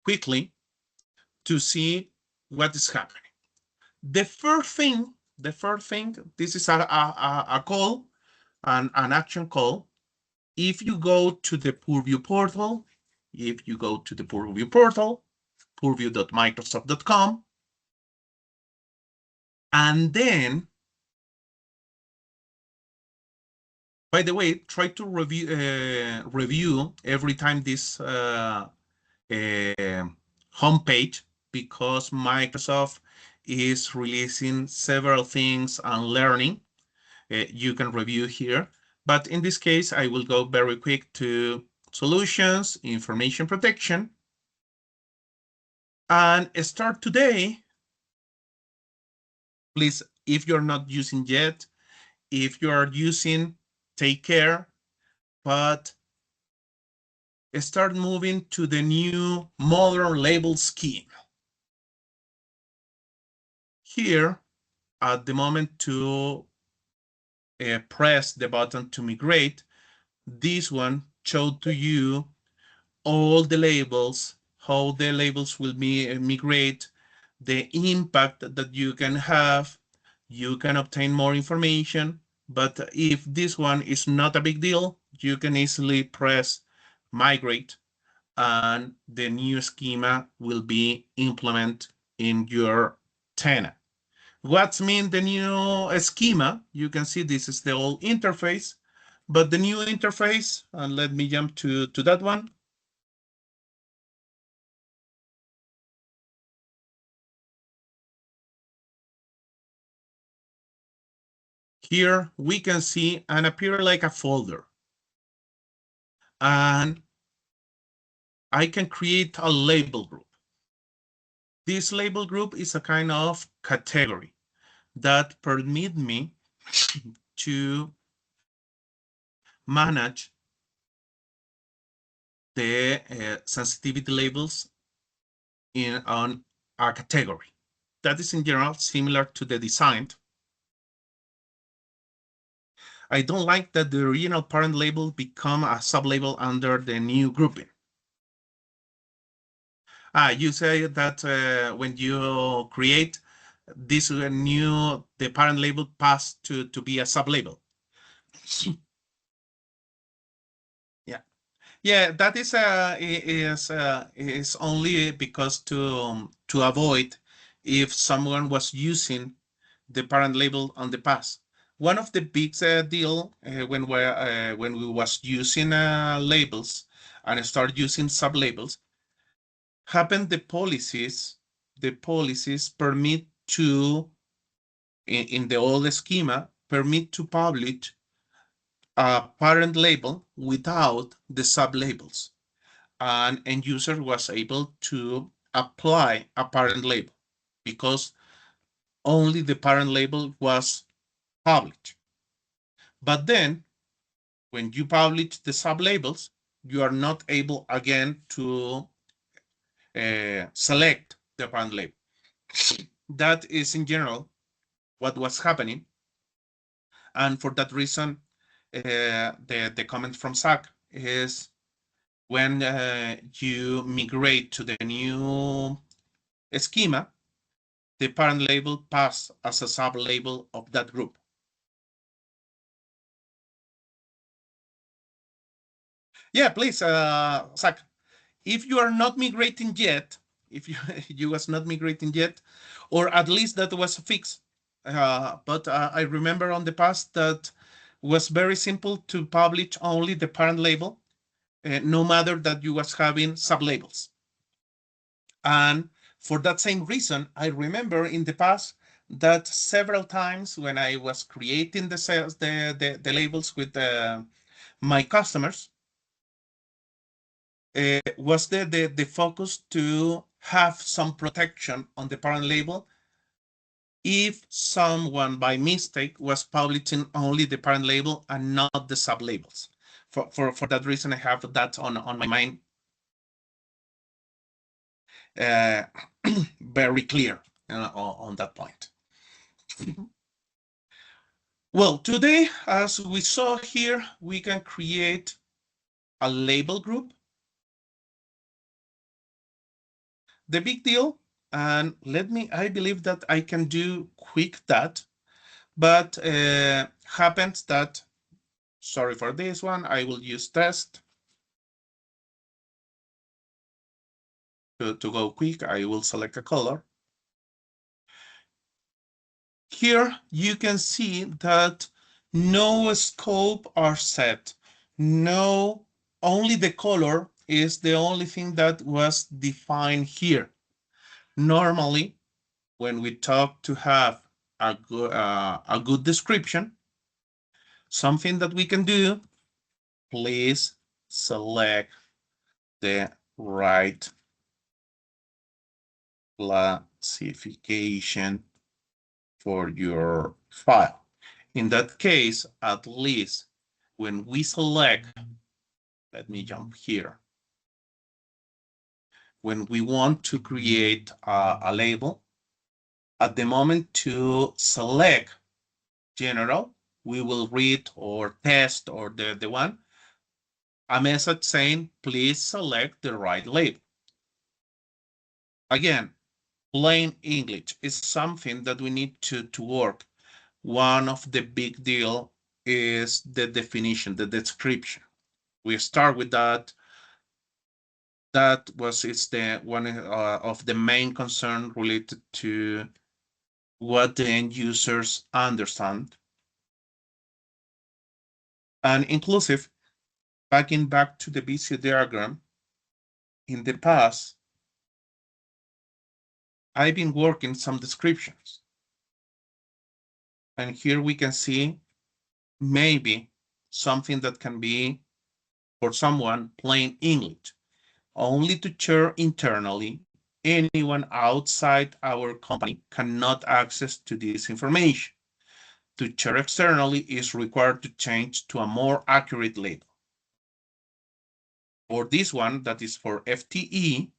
quickly to see what is happening. The first thing, this is a call, an action call. If you go to the Purview portal, purview.microsoft.com, and then, by the way, try to review every time this homepage, because Microsoft is releasing several things and learning. You can review here, but in this case, I will go very quick to solutions, information protection, and start today. Please, if you're not using yet, if you are using, take care, but start moving to the new modern label scheme. Here, at the moment to press the button to migrate, this one showed to you all the labels, how the labels will be migrate, the impact that you can have. You can obtain more information, but if this one is not a big deal, you can easily press migrate, and the new schema will be implemented in your tenant. What's mean the new schema? You can see this is the old interface, but the new interface, and let me jump to that one. Here we can see and appear like a folder. And I can create a label group. This label group is a kind of category that permit me to manage the sensitivity labels on a category. That is in general similar to the design I don't like that the original parent label become a sublabel under the new grouping. You say that when you create this new, the parent label pass to be a sublabel. Yeah, yeah, that is only because to avoid if someone was using the parent label on the past. One of the big deal when we was using labels and start using sublabels happened the policies permit to in the old schema permit to publish a parent label without the sublabels, and end user was able to apply a parent label because only the parent label was published. But then when you publish the sublabels, you are not able again to select the parent label. That is in general what was happening. And for that reason, the comment from Zach is when you migrate to the new schema, the parent label pass as a sub-label of that group. Yeah, please, Zach, if you are not migrating yet, if you you was not migrating yet, or at least that was fixed. But I remember on the past that was very simple to publish only the parent label, no matter that you was having sublabels. And for that same reason, I remember in the past that several times when I was creating the sales, the labels with my customers, was the focus to have some protection on the parent label if someone by mistake was publishing only the parent label and not the sublabels. For that reason, I have that on my mind uh, very clear on that point. Well, today, as we saw here, we can create a label group. The big deal, and I believe that I can do quick that, but happens that, sorry for this one, I will use test. To go quick, I will select a color. Here you can see that no scope are set. No, only the color is the only thing that was defined here. Normally, when we talk to have a good description, something that we can do, please select the right classification for your file. In that case, at least when we select, let me jump here. When we want to create a label, at the moment to select general, we will read or test or the one, a message saying, please select the right label. Again, plain English is something that we need to work. One of the big deal is the definition, the description. We start with that. It's the one of the main concern related to what the end users understand. And inclusive, backing back to the BC diagram, in the past, I've been working some descriptions. And here we can see maybe something that can be for someone plain English, only to share internally. Anyone outside our company cannot access to this information. To share externally is required to change to a more accurate label. For this one, that is for FTE,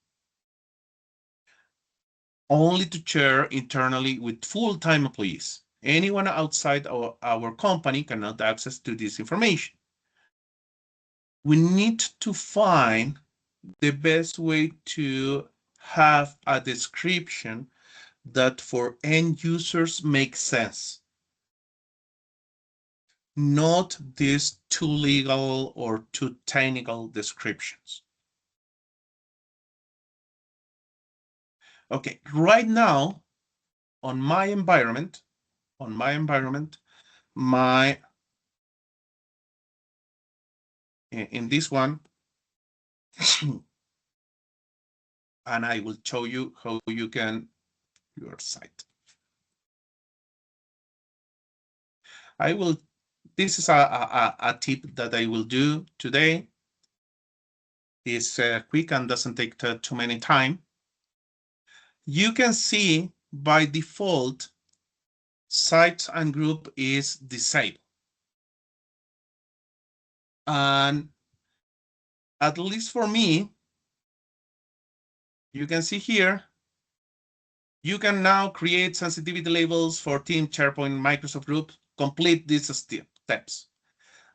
only to share internally with full-time employees. Anyone outside our company cannot access to this information. We need to find the best way to have a description that for end users makes sense. Not these too legal or too technical descriptions. Okay, right now on my environment, in this one, and I will show you how you can your site. This is a tip that I will do today. It's quick and doesn't take too many time. You can see by default, sites and group is disabled. And at least for me, you can see here, you can now create sensitivity labels for Team, SharePoint, Microsoft Group, complete these steps.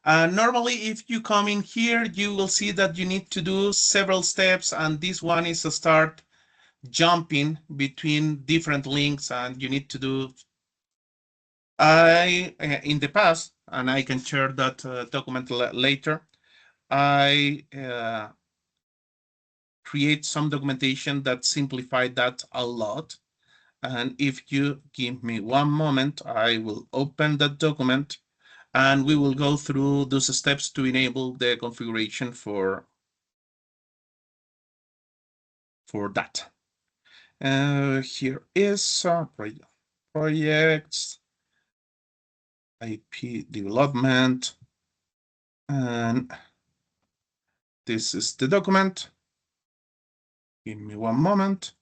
Normally, if you come in here, you will see that you need to do several steps, and this one is to start jumping between different links, and you need to do. In the past, and I can share that document later, I create some documentation that simplified that a lot. And if you give me one moment, I will open that document and we will go through those steps to enable the configuration for that. Here is projects, IP development, and this is the document. Give me one moment.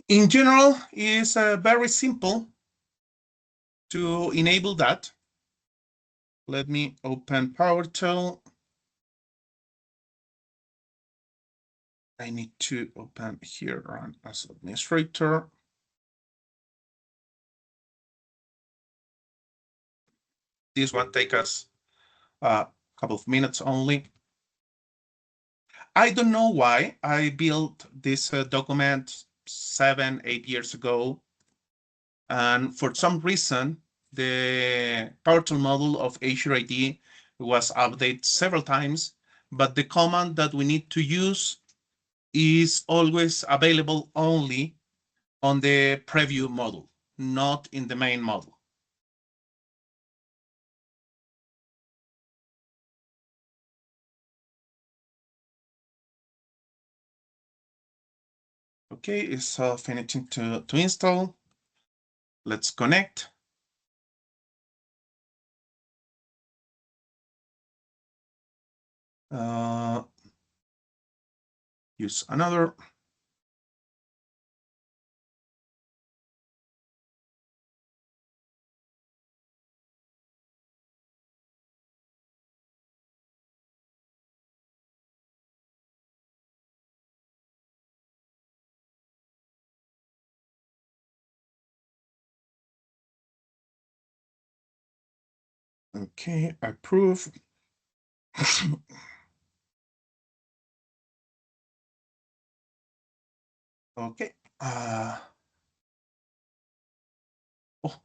In general, it's very simple to enable that. Let me open PowerShell. I need to open here, run as administrator. This one takes us a couple of minutes only. I don't know why I built this document 7-8 years ago. And for some reason, the PowerShell model of Azure AD was updated several times, but the command that we need to use is always available only on the preview model, not in the main model. Okay, it's finishing to install. Let's connect. Use another. Okay, approve. Okay. Oh,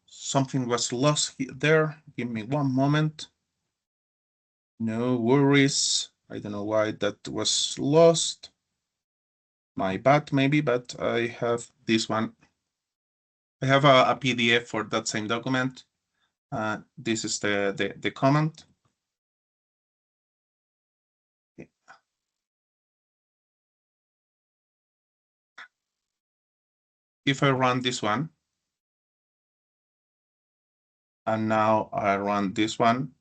something was lost there. Give me one moment. No worries. I don't know why that was lost. My bad, maybe, but I have this one. I have a PDF for that same document. This is the comment. If I run this one, and now I run this one,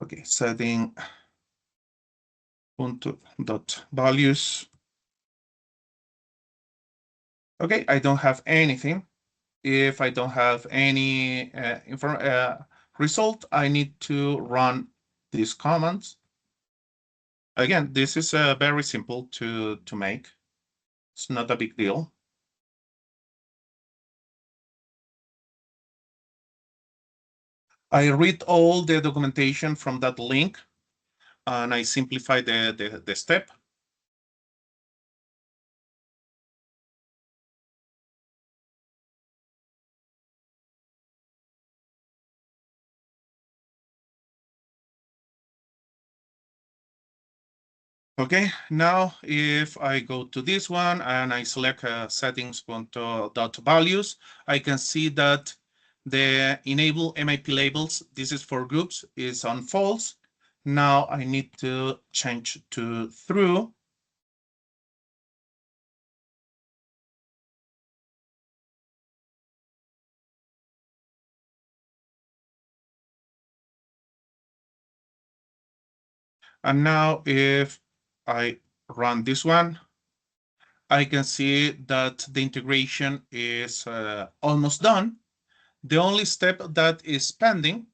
okay, setting .values. Okay, I don't have anything. If I don't have any result, I need to run these commands. Again, this is very simple to make. It's not a big deal. I read all the documentation from that link and I simplify the step. Okay, now if I go to this one and I select settings.values, I can see that the enable MIP labels, this is for groups, is on false. Now I need to change to true. And now if I run this one, I can see that the integration is almost done. The only step that is pending,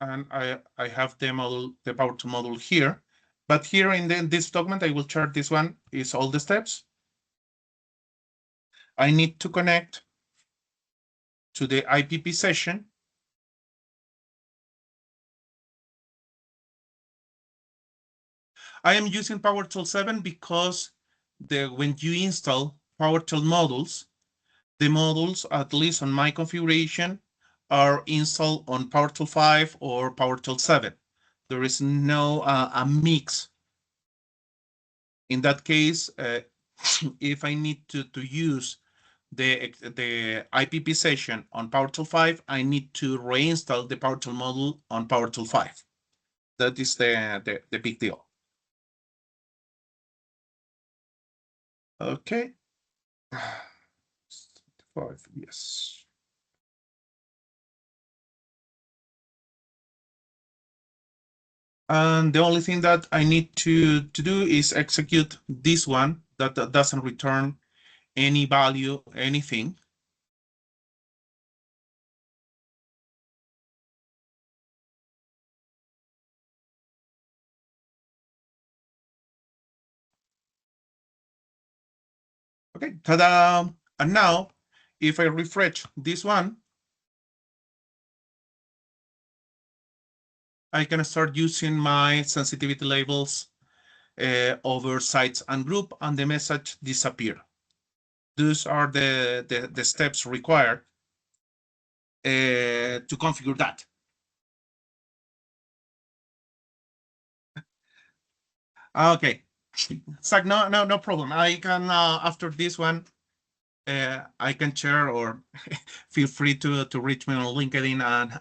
and I have the model, the Power to model here, but here in this document, I will chart this one is all the steps. I need to connect to the IPP session. I am using PowerShell 7 because when you install PowerShell models, the models, at least on my configuration, are installed on PowerShell 5 or PowerShell 7. There is no a mix. In that case, if I need to use the IPP session on PowerShell 5, I need to reinstall the PowerShell model on PowerShell 5. That is the big deal. Okay. 5, yes. And the only thing that I need to do is execute this one that doesn't return any value, anything. Okay, ta-da! And now, if I refresh this one, I can start using my sensitivity labels over sites and group, and the message disappear. Those are the steps required to configure that. Okay, Zach, no problem. I can after this one, I can share or feel free to reach me on LinkedIn and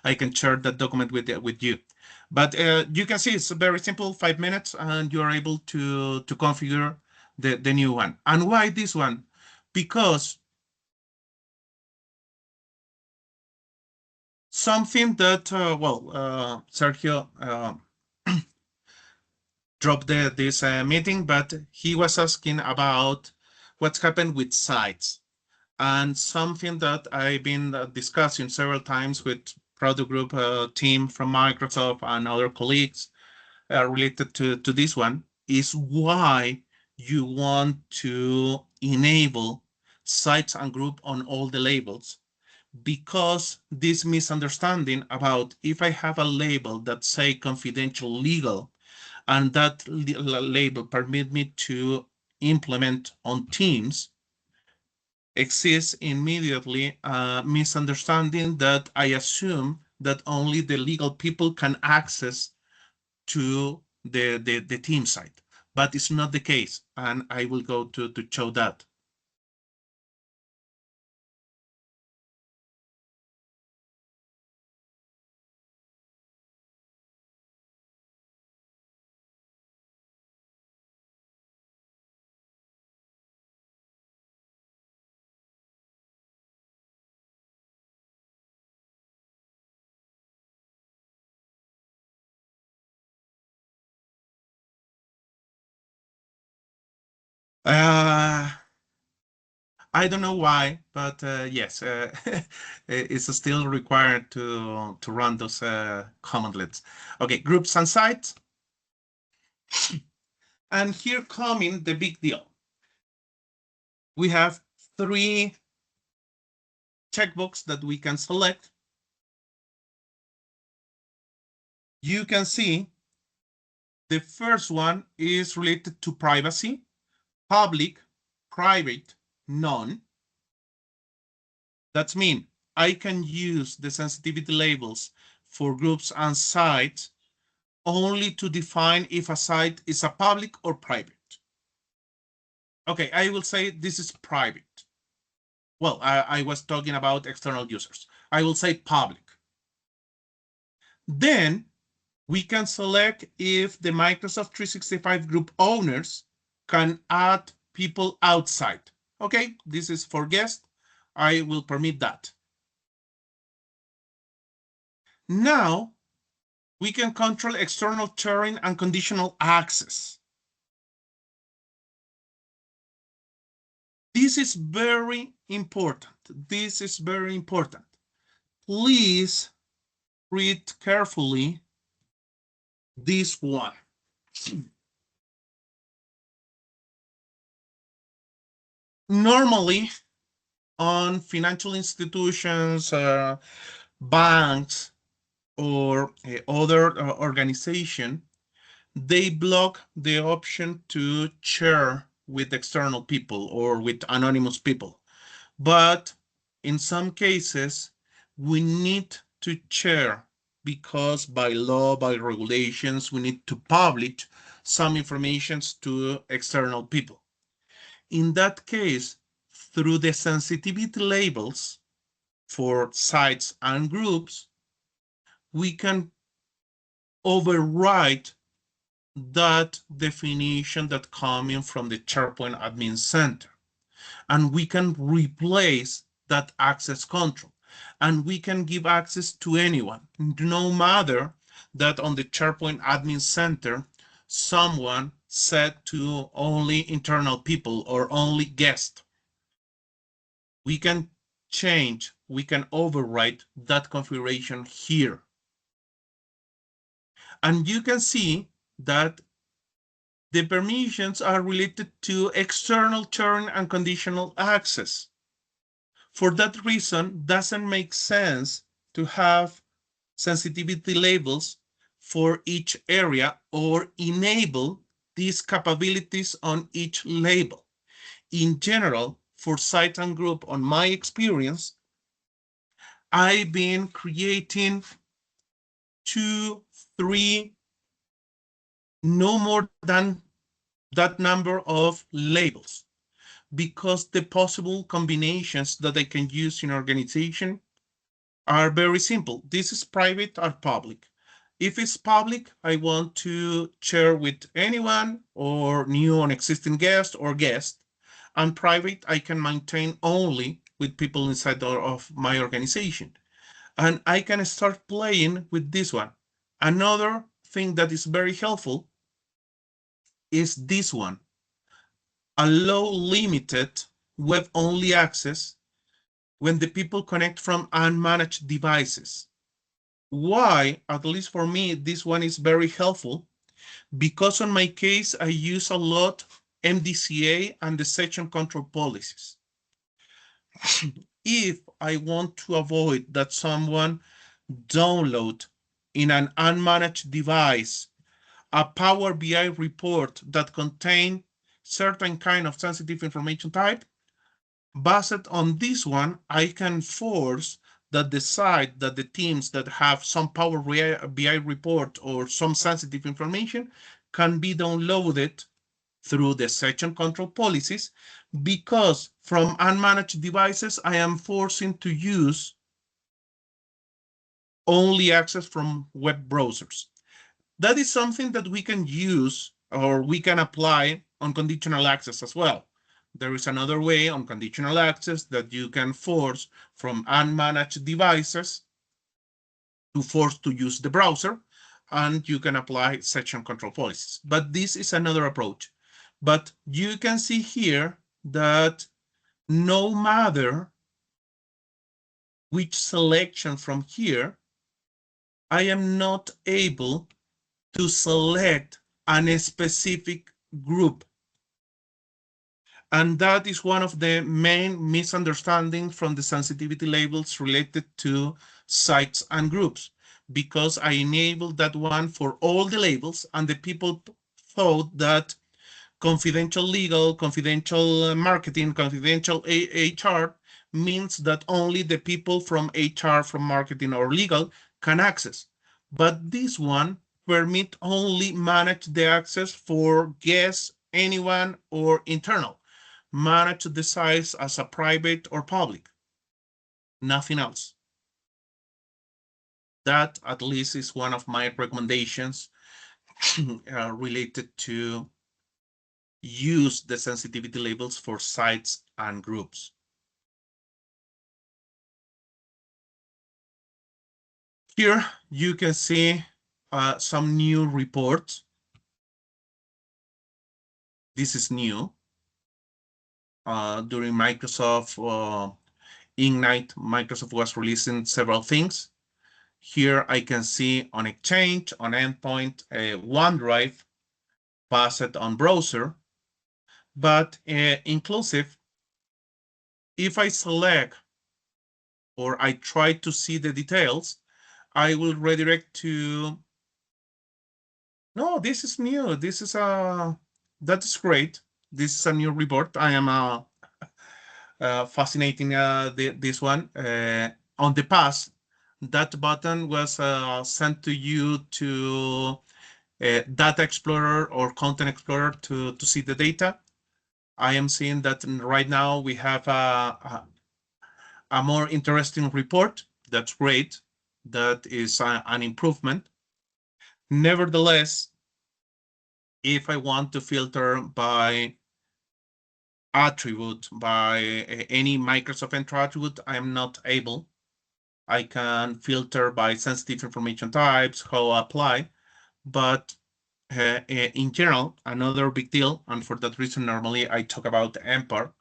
I can share that document with you. But you can see it's very simple, 5 minutes, and you are able to configure the new one. And why this one? Because something that, Sergio dropped this meeting, but he was asking about what's happened with sites. And something that I've been discussing several times with product group team from Microsoft and other colleagues related to this one is why you want to enable sites and group on all the labels. Because this misunderstanding about if I have a label that say confidential legal and that label permit me to implement on Teams, exists immediately a misunderstanding that I assume that only the legal people can access to the team site, but it's not the case, and I will go to show that. Uh, I don't know why, but yes, it's still required to run those commandlets. Okay, groups and sites. And here coming the big deal. We have 3 checkboxes that we can select. You can see the first one is related to privacy, public, private, none. That means I can use the sensitivity labels for groups and sites only to define if a site is a public or private. Okay, I will say this is private. Well, I was talking about external users. I will say public. Then we can select if the Microsoft 365 group owners can add people outside. Okay, this is for guests. I will permit that. Now, we can control external sharing and conditional access. This is very important. This is very important. Please read carefully this one. Normally, on financial institutions, banks, or other organization, they block the option to share with external people or with anonymous people. But in some cases, we need to share because by law, by regulations, we need to publish some information to external people. In that case, through the sensitivity labels for sites and groups, we can override that definition that coming from the SharePoint Admin Center. And we can replace that access control. And we can give access to anyone, no matter that on the SharePoint Admin Center, someone set to only internal people or only guests. We can change, we can override that configuration here. And you can see that the permissions are related to external sharing and conditional access. For that reason, doesn't make sense to have sensitivity labels for each area or enable these capabilities on each label. In general, for site and group, on my experience, I've been creating 2, 3, no more than that number of labels, because the possible combinations that I can use in organization are very simple. This is private or public. If it's public, I want to share with anyone or new and existing guest or guest. And private, I can maintain only with people inside of my organization. And I can start playing with this one. Another thing that is very helpful is this one. Allow limited web-only access when the people connect from unmanaged devices. Why? At least for me, this one is very helpful because on my case, I use a lot MDCA and the session control policies. If I want to avoid that someone download in an unmanaged device a Power BI report that contain certain kind of sensitive information type, based on this one, I can force that the site, that the teams that have some Power BI report or some sensitive information can be downloaded through the session control policies, because from unmanaged devices, I am forcing to use only access from web browsers. That is something that we can use or we can apply on conditional access as well. There is another way on conditional access that you can force from unmanaged devices to force to use the browser, and you can apply session control policies. But this is another approach. But you can see here that no matter which selection from here, I am not able to select and a specific group. And that is one of the main misunderstandings from the sensitivity labels related to sites and groups, because I enabled that one for all the labels, and the people thought that confidential legal, confidential marketing, confidential HR means that only the people from HR, from marketing or legal can access. But this one permit only manage the access for guests, anyone, or internal. Manage the size as a private or public, nothing else. That at least is one of my recommendations related to use the sensitivity labels for sites and groups. Here you can see some new reports. This is new. During Microsoft Ignite, Microsoft was releasing several things. Here I can see on Exchange, on Endpoint, OneDrive, passed on browser, but inclusive. If I select or I try to see the details, I will redirect to, no, this is new. This is that is great. This is a new report. I am fascinating this one. On the past, that button was sent to you to Data Explorer or Content Explorer to see the data. I am seeing that right now we have a more interesting report. That's great. That is an improvement. Nevertheless, if I want to filter by attribute, by any Microsoft Entra attribute, I am not able. I can filter by sensitive information types, how I apply, but in general, another big deal, and for that reason, normally I talk about MPAR.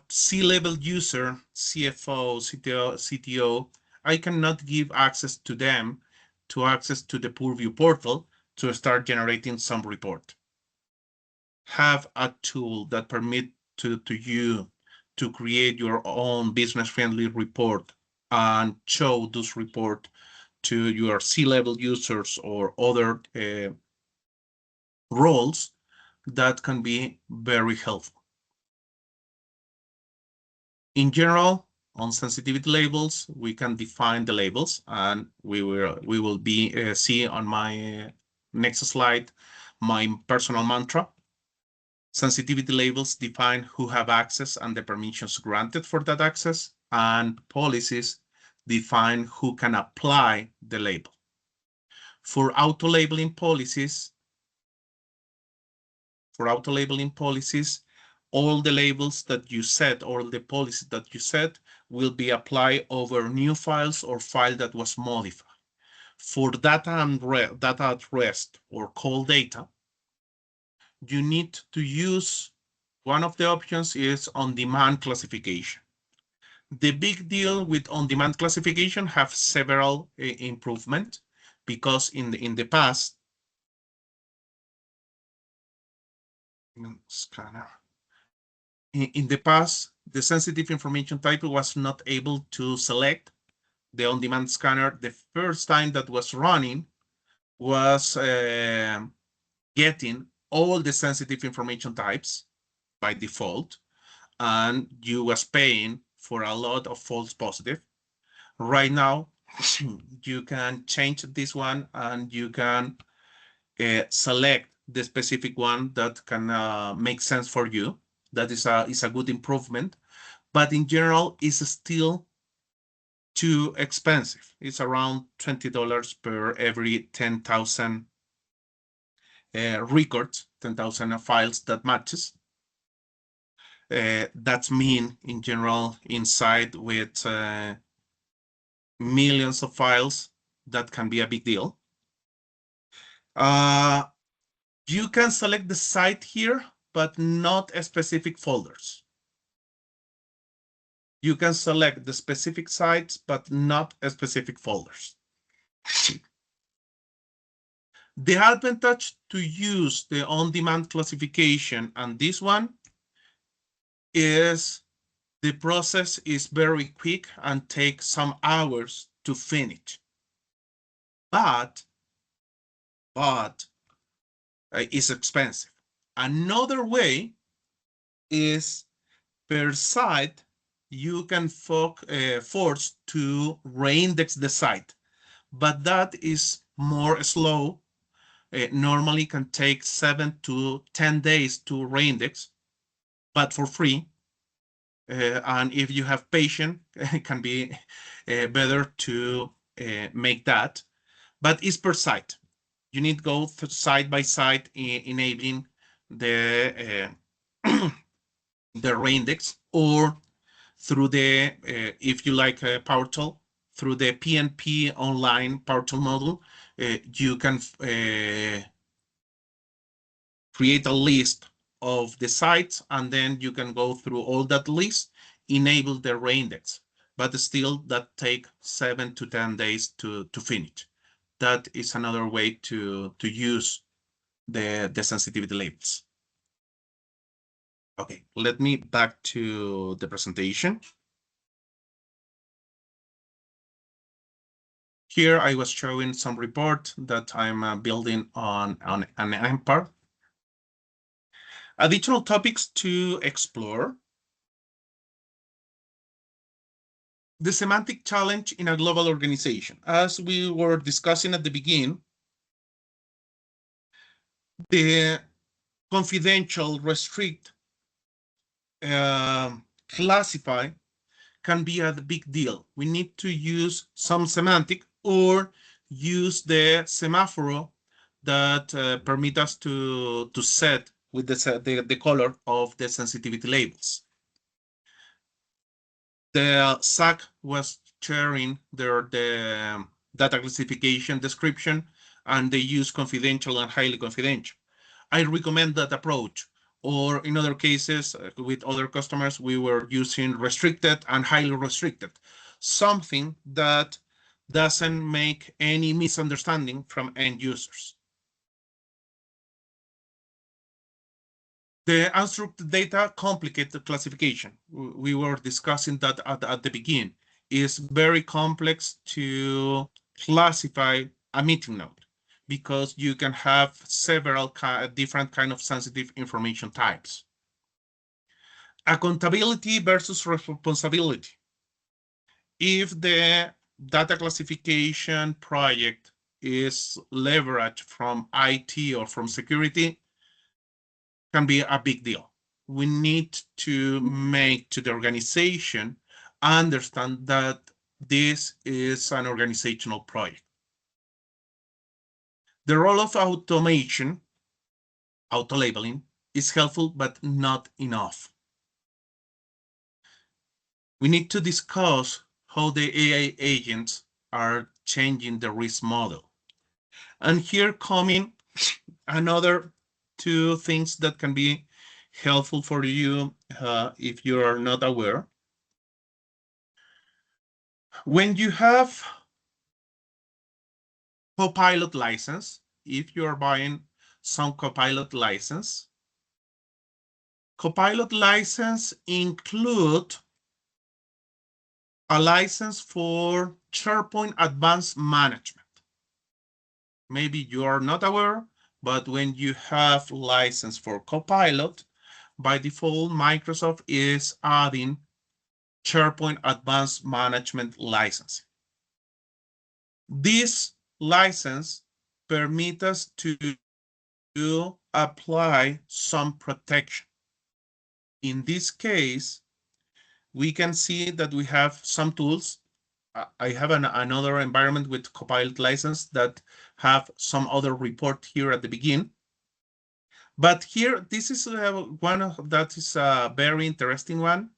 C-level user, CFO, CTO, I cannot give access to them to access to the Purview portal to start generating some report. Have a tool that permit to you to create your own business-friendly report and show this report to your C-level users or other roles. That can be very helpful. In general, on sensitivity labels, we can define the labels, and we will be see on my next slide my personal mantra. Sensitivity labels define who have access and the permissions granted for that access, and policies define who can apply the label. For auto-labeling policies, all the labels that you set, all the policies that you set will be applied over new files or file that was modified. For data at rest or cold data, you need to use, one of the options is on-demand classification. The big deal with on-demand classification have several improvements, because in the past, scanner. In the past, the sensitive information type was not able to select the on-demand scanner. The first time that was running was getting all the sensitive information types by default, and you was paying for a lot of false positive. Right now, you can change this one, and you can select the specific one that can make sense for you. That is a good improvement, but in general, it's still too expensive. It's around $20 per every 10,000 records, 10,000 files that matches. That's mean in general inside with millions of files. That can be a big deal. You can select the site here, but not specific folders. You can select the specific sites, but not specific folders. The advantage to use the on-demand classification and this one is the process is very quick and takes some hours to finish. But it's expensive. Another way is per site, you can force to reindex the site, but that is more slow. It normally can take 7 to 10 days to reindex, but for free. And if you have patience, it can be better to make that. But it's per site. You need to go side by side, enabling the the reindex, or through the if you like PowerTool, through the PNP online PowerTool module, you can create a list of the sites, and then you can go through all that list, enable the reindex. But still, that take 7 to 10 days to finish. That is another way to use the sensitivity labels. Okay, let me back to the presentation. Here I was showing some report that I'm building on an AMPAR. Additional topics to explore. The semantic challenge in a global organization. As we were discussing at the beginning, the confidential, restrict, classify can be a big deal. We need to use some semantic or use the semaphore that permit us to set with the color of the sensitivity labels. The SAC was sharing the data classification description, and they use confidential and highly confidential. I recommend that approach. Or in other cases, with other customers, we were using restricted and highly restricted, something that doesn't make any misunderstanding from end users. The unstructured data complicate the classification. We were discussing that at the beginning. It's very complex to classify a meeting note because you can have several different kind of sensitive information types. Accountability versus responsibility. If the data classification project is leveraged from IT or from security, can be a big deal. We need to make to the organization understand that this is an organizational project. The role of automation, auto-labeling, is helpful but not enough. We need to discuss how the AI agents are changing the risk model. And here coming another two things that can be helpful for you if you are not aware. When you have Copilot license, if you are buying some Copilot license include a license for SharePoint Advanced Management. Maybe you are not aware, but when you have license for Copilot, by default, Microsoft is adding SharePoint Advanced Management license. This license permits us to apply some protection. In this case, we can see that we have some tools. I have another environment with Copilot license that have some other report here at the beginning. But here, this is one of that is a very interesting one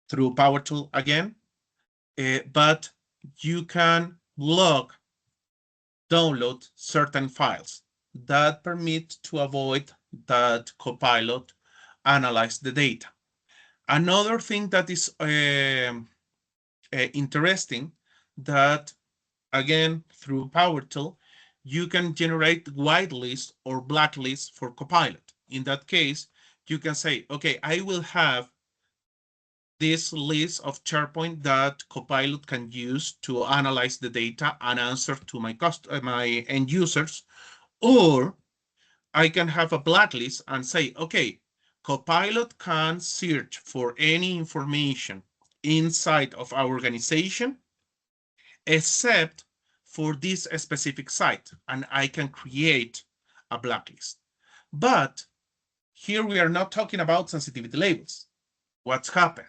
through PowerTool again. But you can download certain files that permit to avoid that Copilot analyze the data. Another thing that is interesting that, again, through PowerTool, you can generate whitelist or blacklist for Copilot. In that case, you can say, okay, I will have this list of SharePoint that Copilot can use to analyze the data and answer to my end users, or I can have a blacklist and say, okay, Copilot can search for any information inside of our organization except for this specific site, and I can create a blacklist. But here we are not talking about sensitivity labels. What's happened?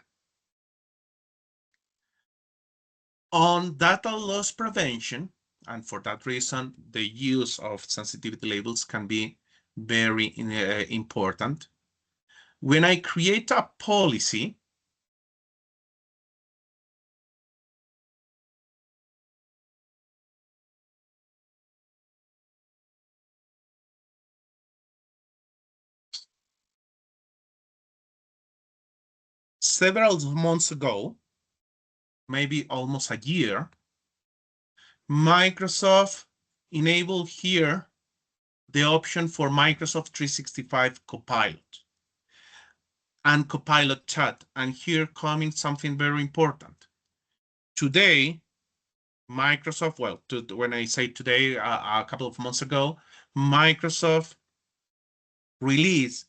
On data loss prevention, and for that reason, the use of sensitivity labels can be very important. When I create a policy, several months ago, maybe almost a year, Microsoft enabled here the option for Microsoft 365 Copilot and Copilot Chat. And here coming something very important. Today, Microsoft, well, when I say today, a couple of months ago, Microsoft released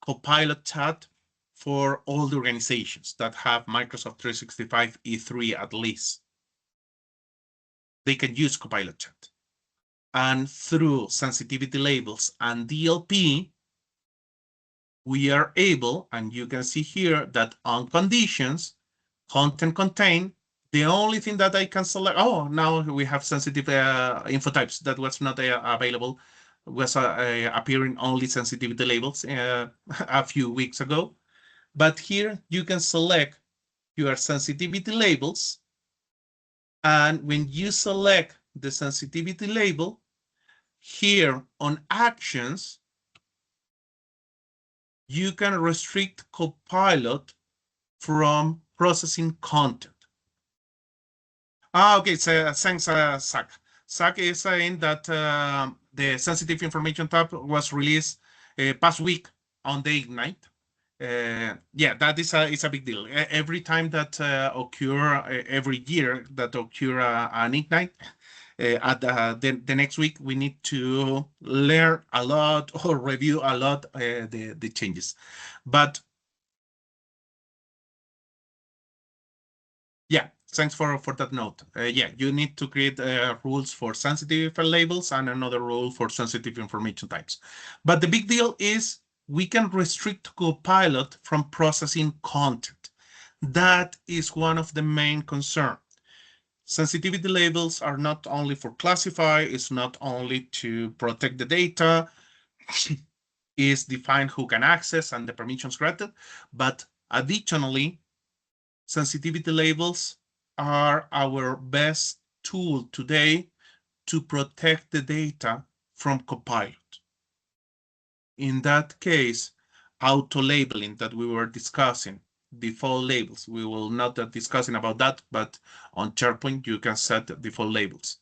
Copilot Chat for all the organizations that have Microsoft 365 E3 at least. They can use Copilot Chat. And through sensitivity labels and DLP, we are able, and you can see here that on conditions, content contain, the only thing that I can select, oh, now we have sensitive info types that was not available, was appearing only sensitivity labels a few weeks ago. But here you can select your sensitivity labels. And when you select the sensitivity label, here on actions, you can restrict Copilot from processing content. Okay, so thanks, Zach. Zach is saying that the sensitive information tab was released past week on the Ignite. Yeah, that is a big deal. Every time that occur, every year that occur an Ignite, at the next week, we need to learn a lot or review a lot the changes. But yeah, thanks for that note. Yeah, you need to create rules for sensitive labels and another rule for sensitive information types. But the big deal is we can restrict Copilot from processing content. That is one of the main concerns. Sensitivity labels are not only for classify, it's not only to protect the data, is define who can access and the permissions granted, but additionally, sensitivity labels are our best tool today to protect the data from Copilot. In that case, auto-labeling that we were discussing, default labels, we will not be discussing about that, but on SharePoint, you can set default labels.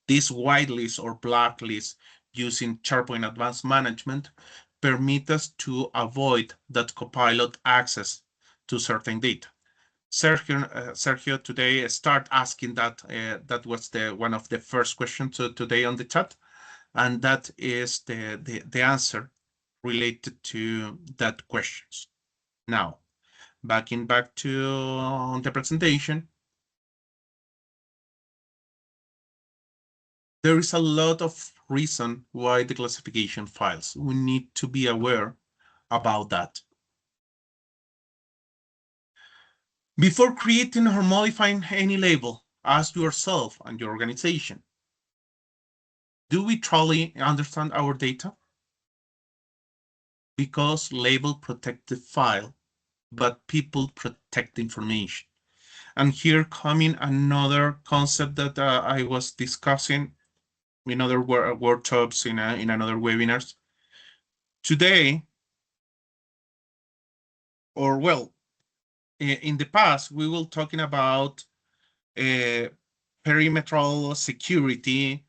This whitelist or blacklist using SharePoint Advanced Management permit us to avoid that Copilot access to certain data. Sergio today start asking that. That was one of the first questions today on the chat, and that is the answer related to that questions. Now, back to the presentation. There is a lot of reason why the classification fails. We need to be aware about that. Before creating or modifying any label, ask yourself and your organization, do we truly understand our data? Because label protect the file, but people protect the information. And here coming another concept that I was discussing in other workshops, in another webinars. Today, or well, in the past, we were talking about perimeter security,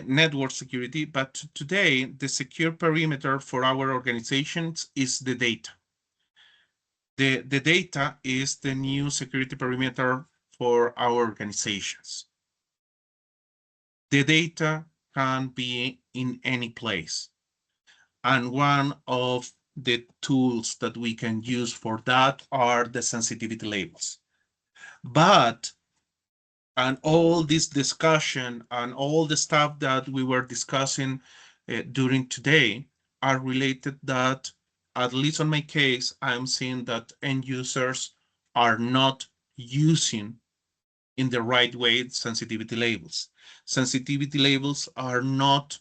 network security, but today the secure perimeter for our organizations is the data. The data is the new security perimeter for our organizations. The data can be in any place. And one of the tools that we can use for that are the sensitivity labels. But, and all this discussion and all the stuff that we were discussing during today are related that, at least on my case, I'm seeing that end users are not using in the right way sensitivity labels. Sensitivity labels are not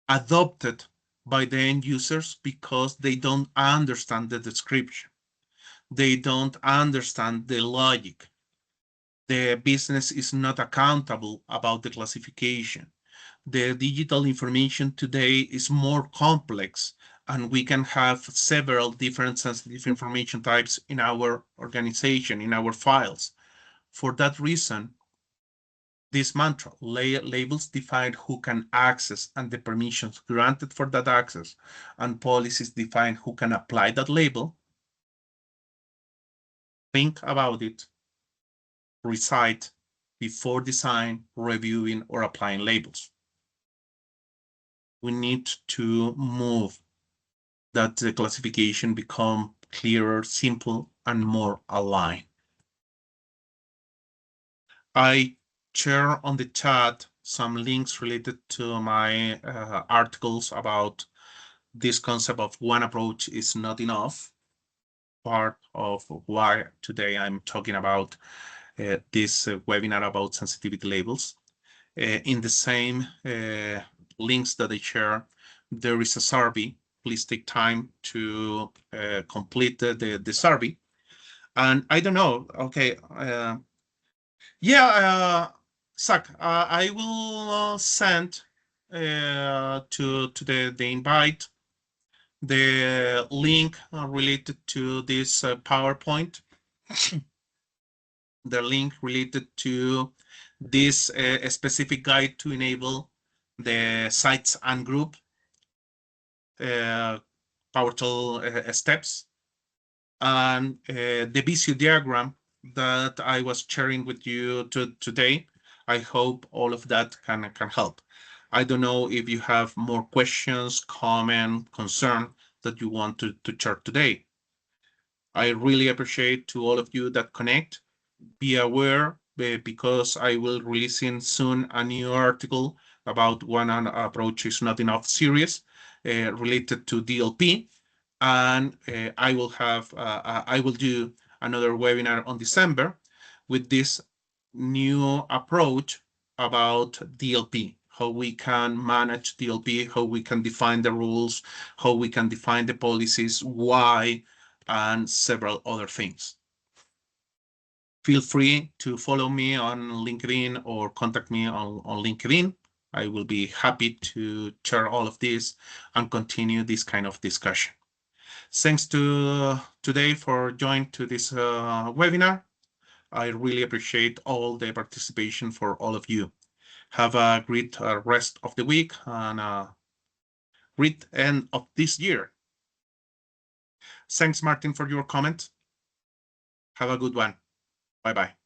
adopted by the end users because they don't understand the description. They don't understand the logic. The business is not accountable about the classification. The digital information today is more complex, and we can have several different sensitive information types in our organization, in our files. For that reason, this mantra, labels define who can access and the permissions granted for that access, and policies define who can apply that label. Think about it, recite before design, reviewing, or applying labels. We need to move that the classification become clearer, simple, and more aligned. I share on the chat some links related to my articles about this concept of one approach is not enough. Part of why today I'm talking about this webinar about sensitivity labels. In the same links that I share, there is a survey. Please take time to complete the survey. And I don't know, okay, yeah, Zach, I will send to the invite the link related to this PowerPoint, the link related to this specific guide to enable the sites and group PowerTool steps, and the Visio diagram that I was sharing with you today. I hope all of that can help. I don't know if you have more questions, comment, concern that you want to share today. I really appreciate to all of you that connect. Be aware because I will releasing soon a new article about one approach is not enough series related to DLP, and I will do another webinar on December with this new approach about DLP, how we can manage DLP, how we can define the rules, how we can define the policies, why, and several other things. Feel free to follow me on LinkedIn or contact me on LinkedIn. I will be happy to share all of this and continue this kind of discussion. Thanks to today for joining to this webinar. I really appreciate all the participation for all of you. Have a great rest of the week and a great end of this year. Thanks, Martin, for your comment. Have a good one. Bye-bye.